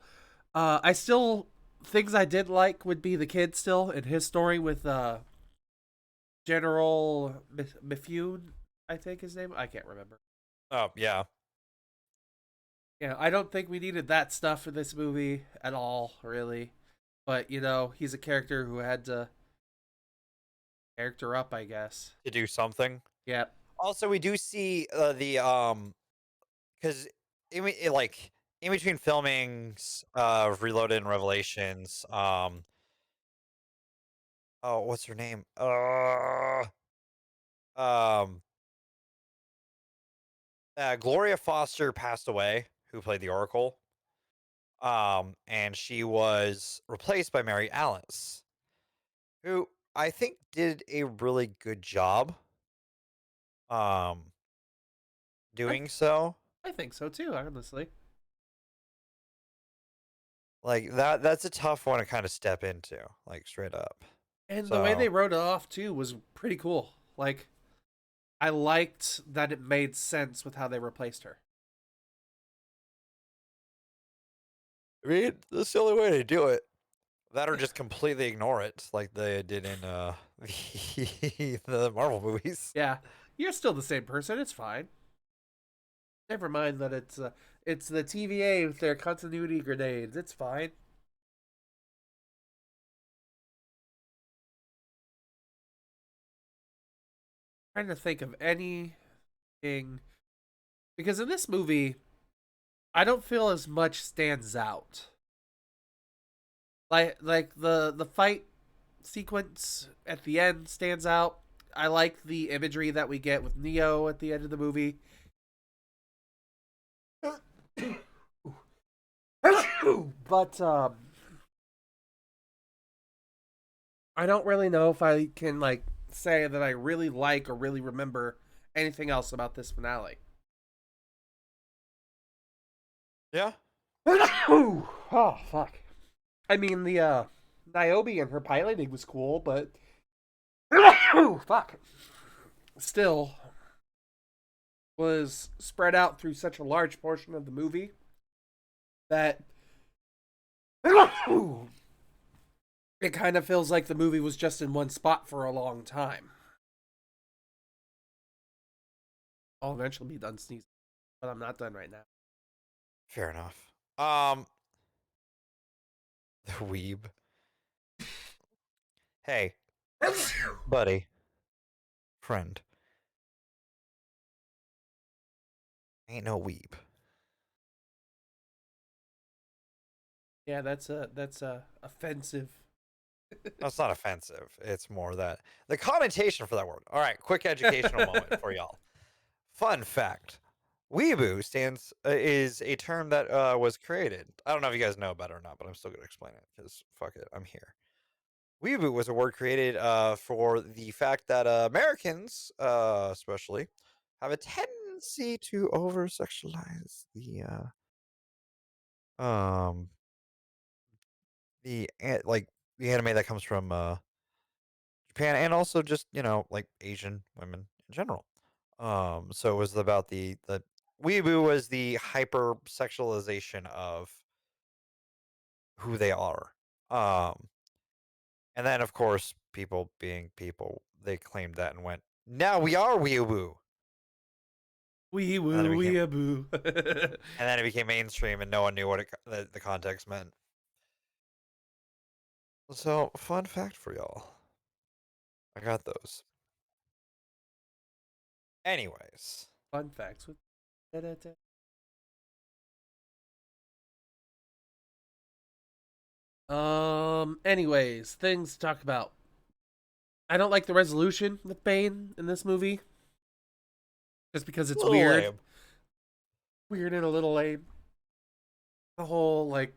I still things I did like would be the kid still and his story with General Mifune, I think his name. I can't remember. Oh yeah. Yeah, I don't think we needed that stuff for this movie at all, really. But he's a character who had to character up, I guess. To do something. Yeah. Also, we do see the because like in between filmings of Reloaded and Revelations, oh, what's her name? Um, Gloria Foster passed away, who played the Oracle. And she was replaced by Mary Alice, who I think did a really good job um I doing so. I think so too, honestly. Like that's a tough one to kind of step into, like straight up. And the way they So wrote it off too was pretty cool. Like I liked that it made sense with how they replaced her. I mean, that's the only way to do it. That or just completely ignore it, like they did in the Marvel movies. Yeah, you're still the same person. It's fine. Never mind that it's the TVA with their continuity grenades. It's fine. Trying to think of anything because in this movie, I don't feel as much stands out. Like the fight sequence at the end stands out. I like the imagery that we get with Neo at the end of the movie. But I don't really know if I can like say that I really like or really remember anything else about this finale. Yeah. Oh fuck. I mean the Niobe and her piloting was cool, but fuck. Still was spread out through such a large portion of the movie that it kind of feels like the movie was just in one spot for a long time. I'll eventually be done sneezing, but I'm not done right now. Fair enough. The weeb. Hey, buddy, friend, ain't no weeb. Yeah, that's offensive. That's not offensive. It's more that the connotation for that word. All right, quick educational moment for y'all. Fun fact: weeboo is a term that was created. I don't know if you guys know about it or not, but I'm still gonna explain it because fuck it, I'm here. Weeboo was a word created for the fact that Americans, especially, have a tendency to over sexualize um like the anime that comes from Japan, and also just like Asian women in general. So it was about the weeboo was the hyper sexualization of who they are. Um, and then of course people being people, they claimed that and went, now we are weeboo. Wee And then it woo became wee a boo. mainstream, and no one knew what the context meant. So, fun fact for y'all. I got those. Anyways, Fun facts with anyways, things to talk about. I don't like the resolution with Bane in this movie. Just because a it's little weird. lame. Weird and a little lame. The whole like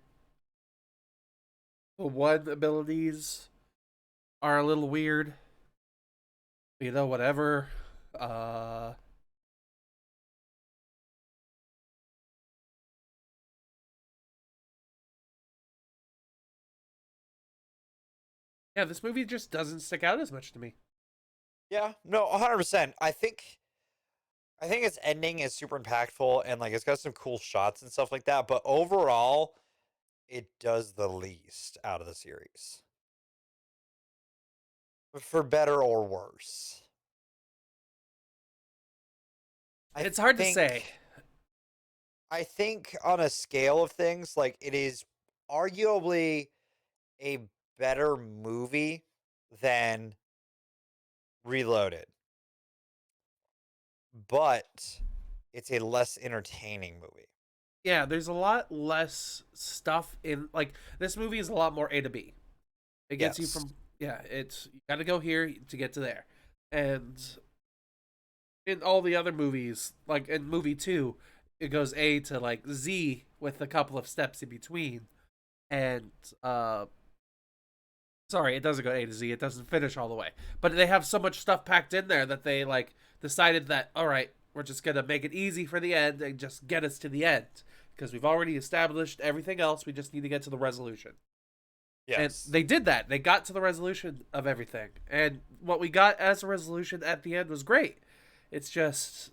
the one abilities are a little weird. Whatever. Uh, yeah, this movie just doesn't stick out as much to me. Yeah, no, 100%. I think its ending is super impactful and like it's got some cool shots and stuff like that, but overall, it does the least out of the series. For better or worse. I It's hard to say. think I think on a scale of things, like it is arguably a better movie than Reloaded, but it's a less entertaining movie. Yeah, there's a lot less stuff in like this movie is a lot more A to B. It gets you Yes. from it's you got to go here to get to there. And in all the other movies, like in movie 2, it goes A to like Z with a couple of steps in between. And sorry, it doesn't go A to Z. It doesn't finish all the way. But they have so much stuff packed in there that they like decided that all right, we're just going to make it easy for the end and just get us to the end because we've already established everything else. We just need to get to the resolution. And Yes. they did that. They got to the resolution of everything. And what we got as a resolution at the end was great. It's just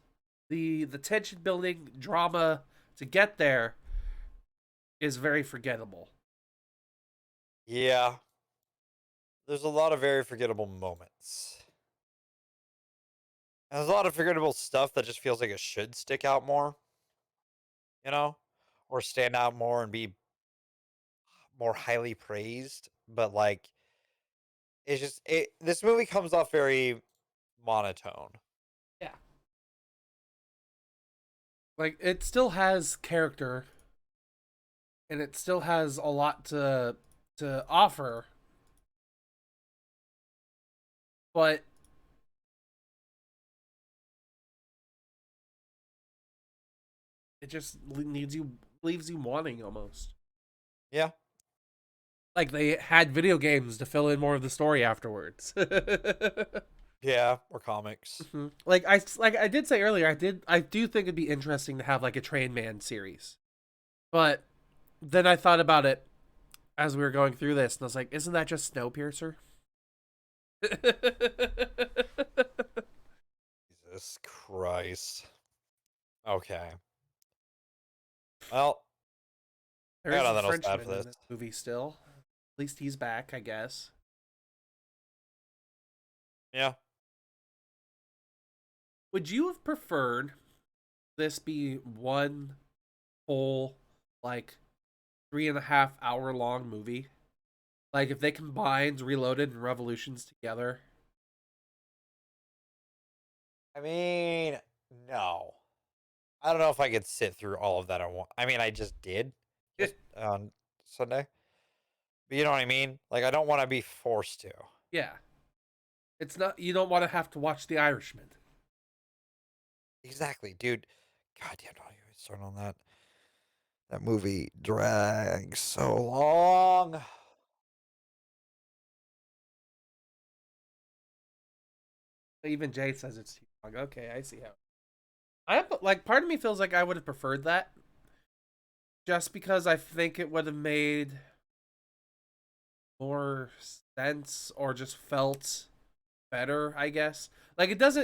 the tension building drama to get there is very forgettable. Yeah. There's a lot of very forgettable moments. And there's a lot of forgettable stuff that just feels like it should stick out more, you know, or stand out more and be more highly praised. But like, it's just this movie comes off very monotone. Yeah. Like it still has character and it still has a lot to offer, but it just needs you leaves you wanting almost. Yeah. Like they had video games to fill in more of the story afterwards. Yeah. Or comics. Like I did say earlier, I do think it'd be interesting to have like a Train Man series. But then I thought about it as we were going through this, and I was like, isn't that just Snowpiercer? Jesus Christ. Okay. Well, I There got is a nothing else to add Frenchman for in this. this movie still. At least he's back, I guess. Yeah. Would you have preferred this be one whole, like, 3.5 hour long movie? Like, if they combined Reloaded and Revolutions together? I mean, no. I don't know if I could sit through all of that at once. I mean, I just did just on Sunday. But you know what I mean? Like, I don't want to be forced to. Yeah. It's not, you don't want to have to watch The Irishman. Exactly, dude. God damn, don't even start on that. That movie drags so long. Even Jay says it's too long. Okay, I see how. I have, like, part of me feels like I would have preferred that just because I think it would have made more sense or just felt better, I guess. Like it does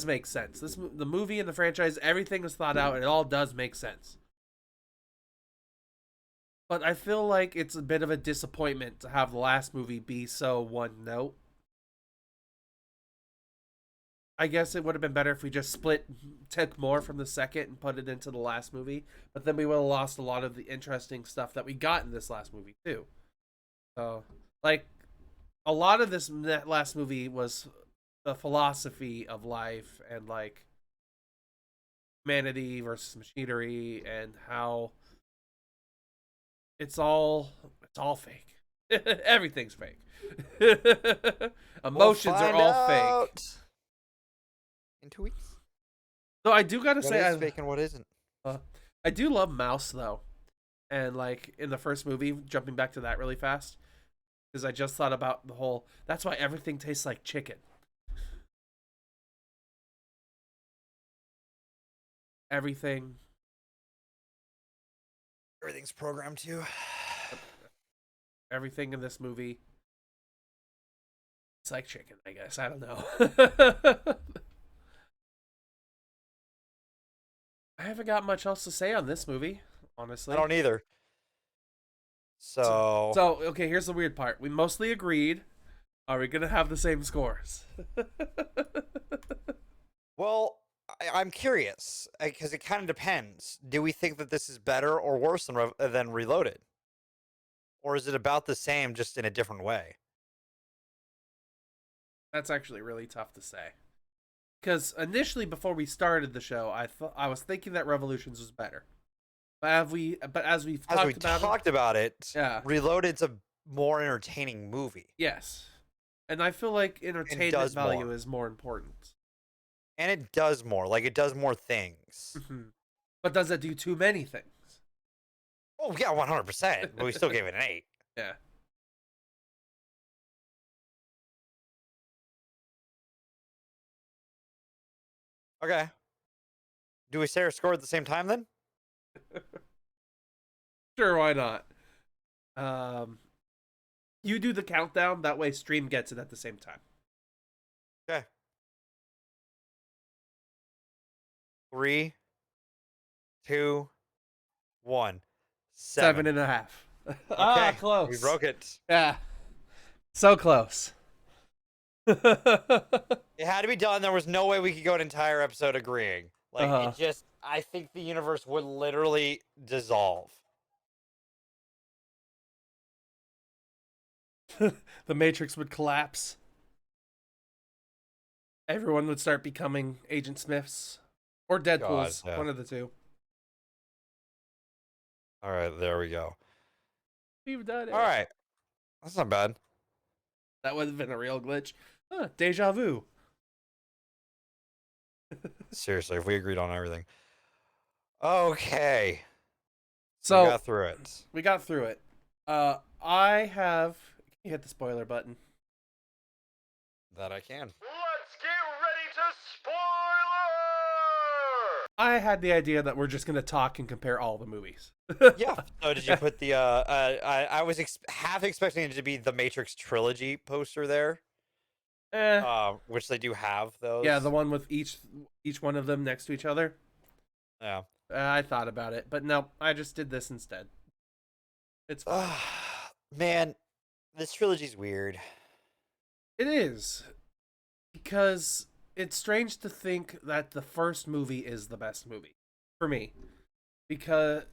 make sense. The movie and the franchise, everything is thought out and it all does make sense. But I feel like it's a bit of a disappointment to have the last movie be so one note. I guess it would have been better if we just took more from the second and put it into the last movie. But then we would have lost a lot of the interesting stuff that we got in this last movie too. So, like, a lot of this last movie was the philosophy of life and like humanity versus machinery and how it's all fake. Everything's fake. We'll Emotions are find all fake. out in 2 weeks. So I do gotta What say is fake and what isn't? I do love Mouse though. And like in the first movie, jumping back to that really fast, because I just thought about the whole. That's why everything tastes like chicken. Everything, Everything's programmed to. everything in this movie, it's like chicken. I guess I don't know. I haven't got much else to say on this movie, I honestly. don't either. So, Okay, here's the weird part. We mostly agreed. Are we gonna have the same scores? well, I'm curious because it kind of depends. Do we think that this is better or worse than Reloaded, or is it about the same, just in a different way? That's actually really tough to say. Because initially, before we started the show, I was thinking that Revolutions was better. But as we've As we talked about it, talked about it, yeah, Reloaded's a more entertaining movie yes, and I feel like and entertainment does value more. is more important. And it does more. Like it does more things. Mhm. But does it do too many things? Oh yeah, 100%. But we still gave it an 8. Yeah. Okay. Do we say our score at the same time then? Sure, why not? Um, you do the countdown. That way, stream gets it at the same time. Okay. 3, 2, 1. 7 7. and a half. Okay. We Close. broke it. Yeah, so close. It had to be done. There was no way we could go an entire episode agreeing. Like uh it just I think the universe would literally dissolve. The Matrix would collapse. Everyone would start becoming Agent Smiths or God, Deadpool's, yeah. one of the two. All right, there we go. We've done All it. right. That's not bad. That would have been a real glitch. Deja vu. Seriously, if we agreed on everything. Okay. We So got through it. we got through it. I have. Can you hit the spoiler button? That I can. Let's get ready to spoiler! I had the idea that we're just gonna talk and compare all the movies. Yeah. So did you put the I was half expecting it to be the Matrix trilogy poster there. Eh, Which they do have those. yeah, the one with each one of them next to each other. Yeah. I thought about it, but no, I just did this instead. It's fine. Man, this trilogy's weird. It is because it's strange to think that the first movie is the best movie for me, because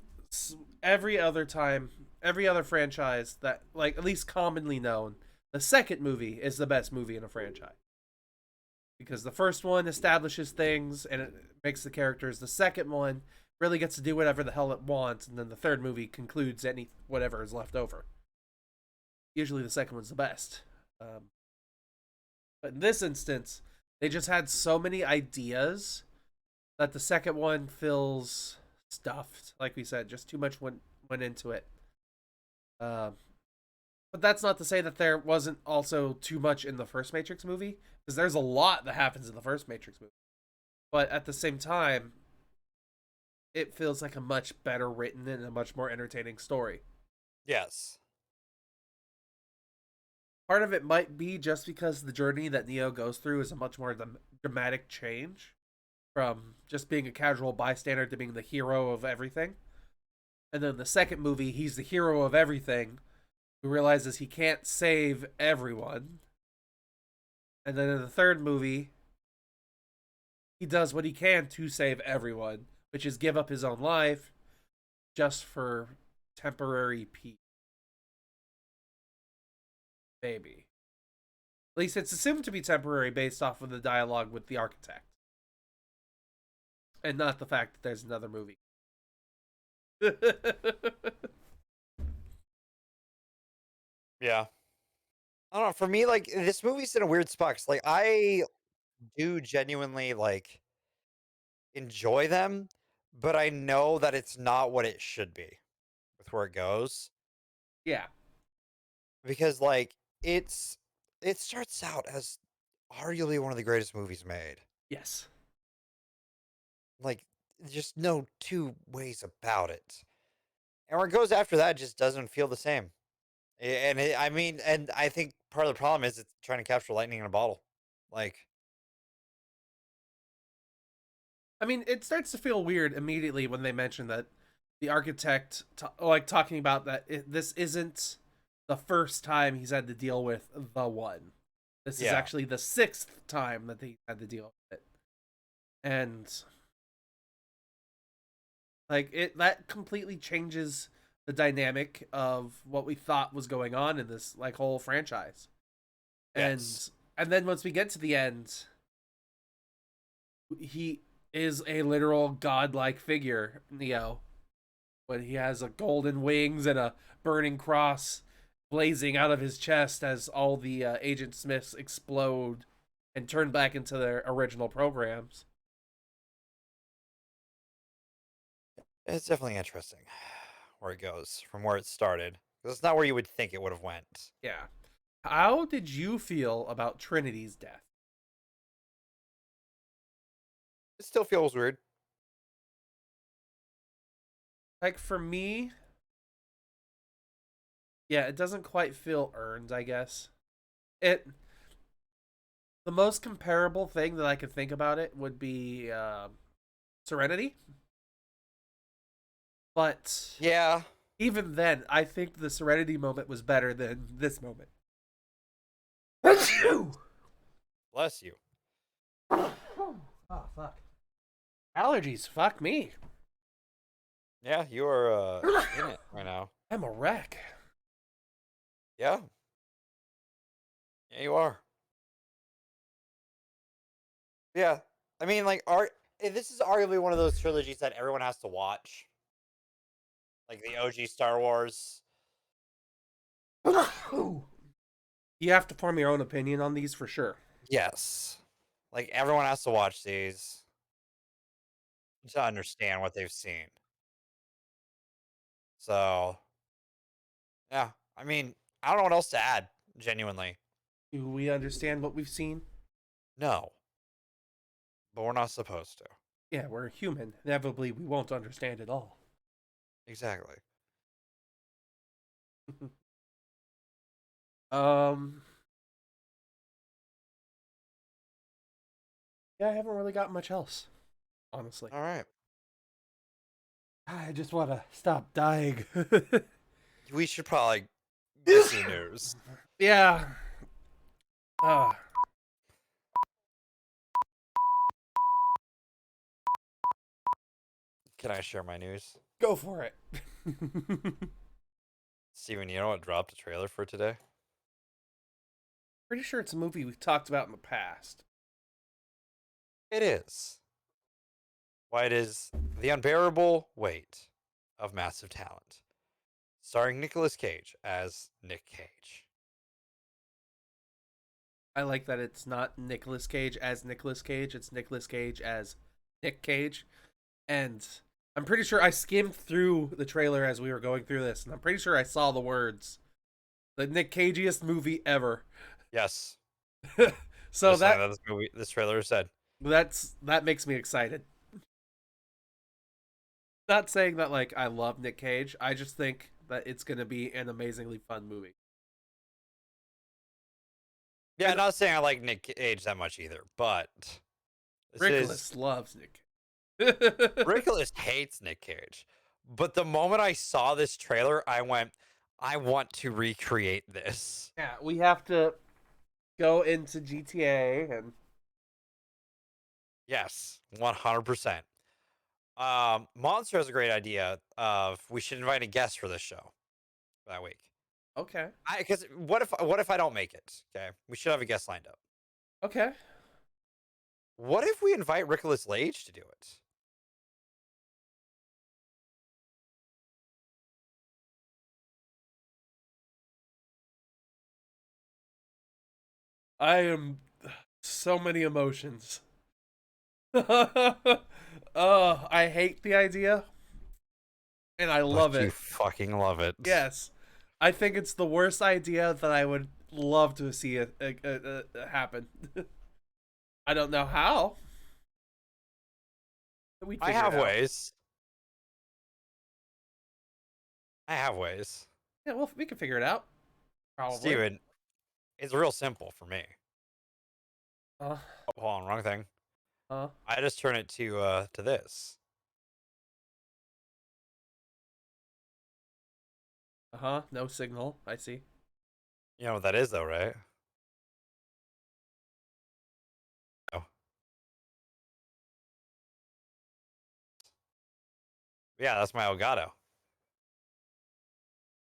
every other time, every other franchise that like at least commonly known, the second movie is the best movie in a franchise because the first one establishes things and it makes the characters. The second one really gets to do whatever the hell it wants, and then the third movie concludes any whatever is left over. Usually, the second one's the best. But in this instance, they just had so many ideas that the second one feels stuffed. Like we said, just too much went into it. Uh, but that's not to say that there wasn't also too much in the first Matrix movie, because there's a lot that happens in the first Matrix movie. But at the same time, it feels like a much better written and a much more entertaining story. Yes. Part of it might be just because the journey that Neo goes through is a much more dramatic change from just being a casual bystander to being the hero of everything. And then the second movie, he's the hero of everything who realizes he can't save everyone. And then in the third movie, he does what he can to save everyone, which is give up his own life just for temporary peace. Maybe. At least it's assumed to be temporary based off of the dialogue with the architect. And not the fact that there's another movie. Yeah. I don't know. For me, like this movie's in a weird spot. 'Cause, like I do genuinely like enjoy them, but I know that it's not what it should be with with where it goes. Yeah. Because like it starts out as arguably one of the greatest movies made. Yes. Like, just no two ways about it. And where it goes after that just doesn't feel the same. I mean, and I think part of the problem is it's trying to capture lightning in a bottle. Like, I mean, it starts to feel weird immediately when they mention that the architect, like talking about that this isn't the first time he's had to deal with the one. This is yeah, actually the 6th time that he had to deal with it, and like that completely changes the dynamic of what we thought was going on in this like whole franchise. yes, And then once we get to the end, he is a literal godlike figure, Neo, when he has a golden wings and a burning cross blazing out of his chest as all the Agent Smiths explode and turn back into their original programs. it's definitely interesting where it goes from where it started. 'Cause it's not where you would think it would have went. Yeah. How did you feel about Trinity's death? It still feels weird. Like for me, yeah, it doesn't quite feel earned, I guess. It the most comparable thing that I could think about it would be Serenity. But Yeah, even then, I think the Serenity moment was better than this moment. Oh, bless you. fuck. Allergies, fuck me. Yeah, you are in it right now. I'm a wreck. Yeah, yeah, you are. Yeah, I mean, like, this is arguably one of those trilogies that everyone has to watch, like the OG Star Wars. You have to form your own opinion on these for sure. Yes, like everyone has to watch these to understand what they've seen. So, yeah, I mean, I don't know what else to add. Genuinely, Do we understand what we've seen? no, but we're not supposed to. Yeah, we're human. Inevitably, we won't understand it all. Exactly. um, yeah, I haven't really got much else, honestly. All right, I just want to stop dying. we should probably get some news. Yeah. Uh, Can I share my news? go for it. Steven, you know what dropped a trailer for today? Pretty sure it's a movie we've talked about in the past. It is. Why, it is The Unbearable Weight of Massive Talent, starring Nicolas Cage as Nick Cage. I like that it's not Nicolas Cage as Nicolas Cage, it's Nicolas Cage as Nick Cage. And I'm pretty sure I skimmed through the trailer as we were going through this, and I'm pretty sure I saw the words, the Nick Cageiest movie ever. Yes. So Just like this trailer said. that makes me excited. Not saying that like I love Nick Cage, I just think that it's gonna be an amazingly fun movie. Yeah, not saying I like Nick Cage that much either, but Nicholas loves Nick Cage. Nicholas hates Nick Cage. But the moment I saw this trailer, I went, I want to recreate this. Yeah, we have to go into GTA and Yes, 100%. Monster has a great idea of we should invite a guest for this show that week. okay. Because what if I don't make it? Okay, we should have a guest lined up. Okay. What if we invite Nicolas Cage to do it? I am so many emotions. I hate the idea. and I love You it. fucking love it. Yes, I think it's the worst idea that I would love to see it happen. I don't know how. We I have ways. I have ways. Yeah, well, we can figure it out. Probably. Steven, it's real simple for me. Uh, Oh, hold on, wrong thing. uh, I just turn it to this. uh-huh. No signal. I see. You know what that is, though, right? Oh. Yeah, that's my Elgato.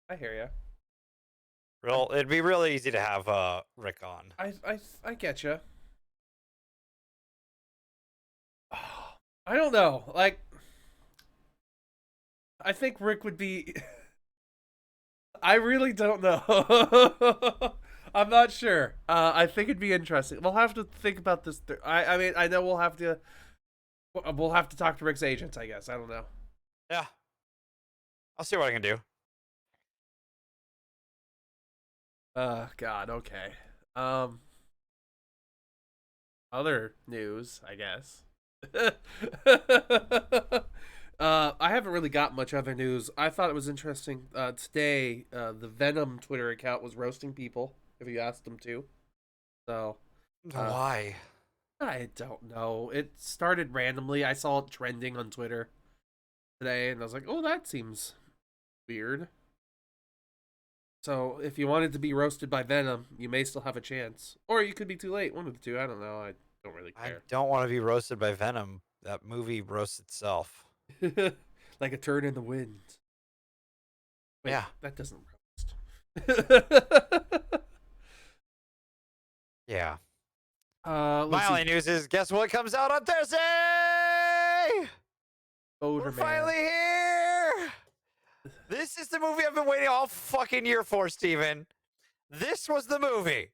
I hear you. It'd be really easy to have Rick on. I get you. I don't know. Like, I think Rick would be. I really don't know. I'm not sure. I think it'd be interesting. We'll have to think about this. I mean, I know we'll have to. We'll have to talk to Rick's agent, I guess. I don't know. Yeah. I'll see what I can do. God. Okay. Other news, I guess. I haven't really got much other news. I thought it was interesting. Today, the Venom Twitter account was roasting people if you asked them to. So, Why? I don't know. It started randomly. I saw it trending on Twitter today, and I was like, "Oh, that seems weird." So, if you wanted to be roasted by Venom, you may still have a chance, or you could be too late. One of the two. I don't know. I don't really I care. don't want to be roasted by Venom. That movie roasts itself. Like a turn in the wind. Wait, Yeah. that doesn't roast. Yeah. Let's My only see. news is, guess what comes out on Thursday? We're Spider-Man. finally here. This is the movie I've been waiting all fucking year for, Steven. This was the movie.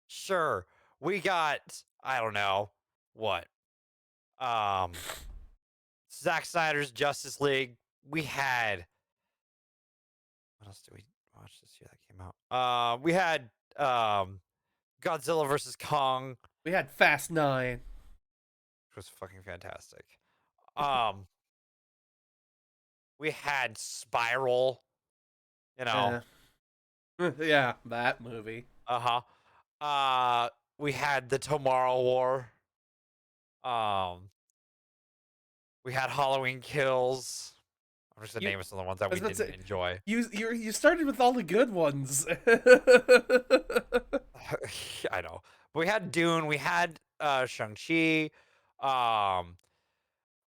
Sure, we got, I don't know, what? Zack Snyder's Justice League. We had, what else did we watch this year that came out? We had Godzilla versus Kong, We had Fast 9. which was fucking fantastic. We had Spiral, you know. Yeah, that movie. We had the Tomorrow War. We had Halloween Kills. I'm just gonna name some of the ones that we didn't enjoy. You started with all the good ones. I know. But we had Dune, we had Shang-Chi.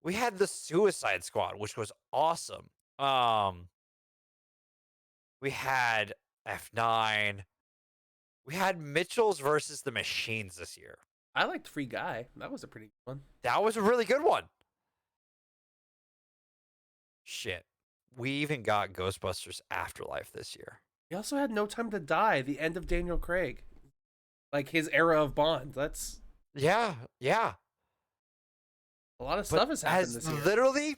We had the Suicide Squad, which was awesome. We had F9. We had Mitchell's versus the Machines this year. I liked Free Guy. That was a pretty good one. That was a really good one. Shit. We even got Ghostbusters Afterlife this year. We also had No Time to Die, the end of Daniel Craig. Like his era of Bond. That's Yeah. a lot of stuff has happened this year. Literally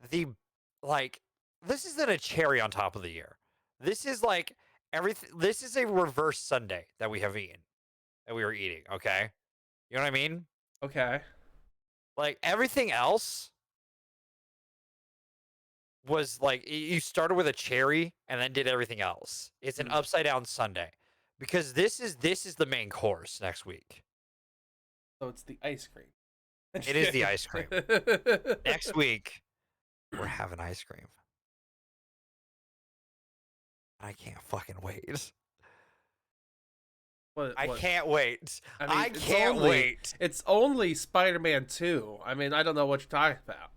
this isn't a cherry on top of the year. This is like everything. This is a reverse Sunday that we have eaten, that we were eating. Okay, you know what I mean? Okay. Like everything else was like you started with a cherry and then did everything else. It's an upside down Sunday because this is the main course next week. So it's the ice cream. It is the ice cream. Next week, we're having ice cream. I can't fucking wait. I can't wait. I can't wait. It's only Spider-Man 2. I mean, I don't know what you're talking about.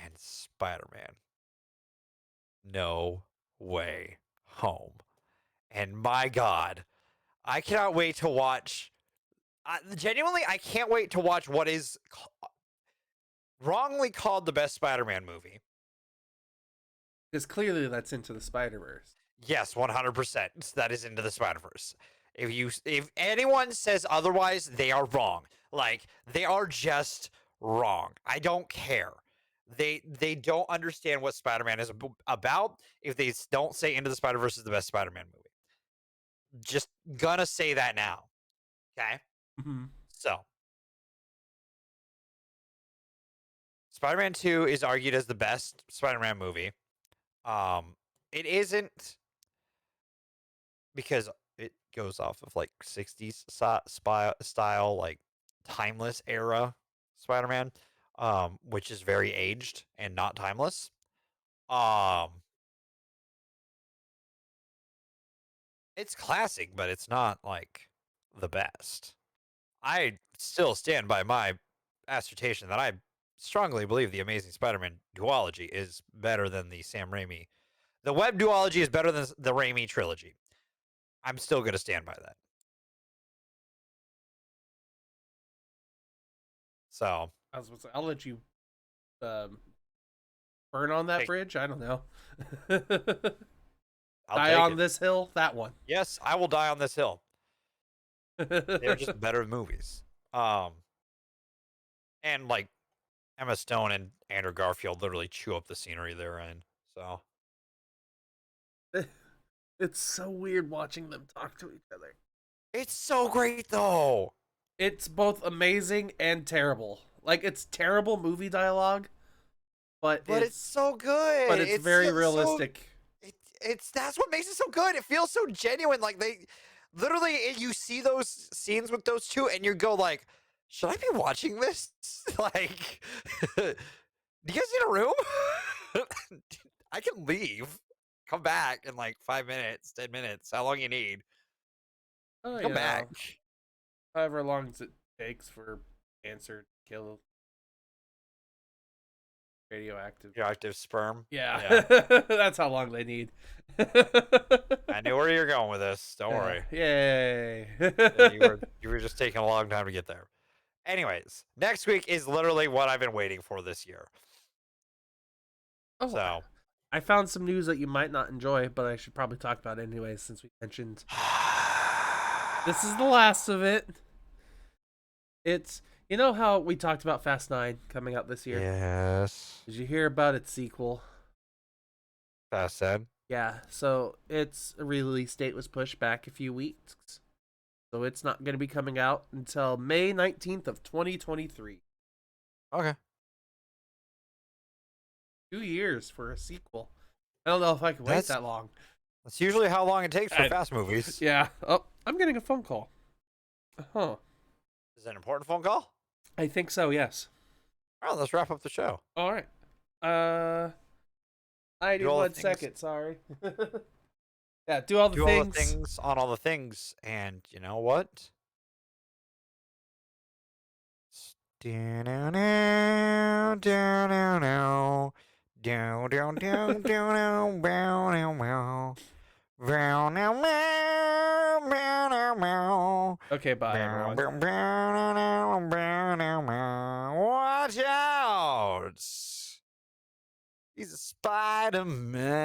And Spider-Man. No Way Home. And my God, I cannot wait to watch. Genuinely, I can't wait to watch what is wrongly called the best Spider-Man movie. Because clearly that's Into the Spider-Verse. Yes, 100%. That is Into the Spider-Verse. If anyone says otherwise, they are wrong. Like, they are just wrong. I don't care. They don't understand what Spider-Man is about if they don't say Into the Spider-Verse is the best Spider-Man movie. Just gonna say that now. Okay? Mm-hmm. So, Spider-Man 2 is argued as the best Spider-Man movie. It isn't because it goes off of like 60s style, like timeless era Spider-Man, which is very aged and not timeless. It's classic, but it's not like the best. I still stand by my assertion that I strongly believe the Amazing Spider-Man duology is better than the Sam Raimi. The web duology is better than the Raimi trilogy. I'm still going to stand by that. So, I'll let you burn on that Hey. bridge. I don't know. I'll Die take on it. this hill. That one. Yes, I will die on this hill. They're just better movies. And like Emma Stone and Andrew Garfield literally chew up the scenery they're in. So, It's so weird watching them talk to each other. it's so great though. It's both amazing and terrible. Like, it's terrible movie dialogue, but It's so good. but it's very so- realistic. it's that's what makes it so good. It feels so genuine. Like they literally you see those scenes with those two and you go like, should I be watching this? Like do you guys need a room? I can leave. Come back in like 5 minutes, 10 minutes, how long you need. Oh, Come back. However long it takes for cancer to kill radioactive. Radioactive sperm. Yeah. That's how long they need. I knew where you're going with this. Don't worry. Yay. You were just taking a long time to get there. Anyways, next week is literally what I've been waiting for this year. Oh, So I found some news that you might not enjoy, but I should probably talk about it anyways since we mentioned this is the last of it. It's, you know how we talked about Fast 9 coming out this year? Yes. Did you hear about its sequel? Fast said. Yeah, so its release date was pushed back a few weeks. So it's not going to be coming out until May 19th of 2023. Okay. 2 years for a sequel. I don't know if I can wait That's- that long. That's usually how long it takes for I- fast movies. Yeah. Oh, I'm getting a phone call. Huh. Is that an important phone call? I think so, yes. All right, let's wrap up the show. All right. I Do need all the 1 things. second, sorry. Yeah, do all the Do things. all the things on all the things, and you know what? Okay, bye, everyone. Watch out! He's a Spider-Man.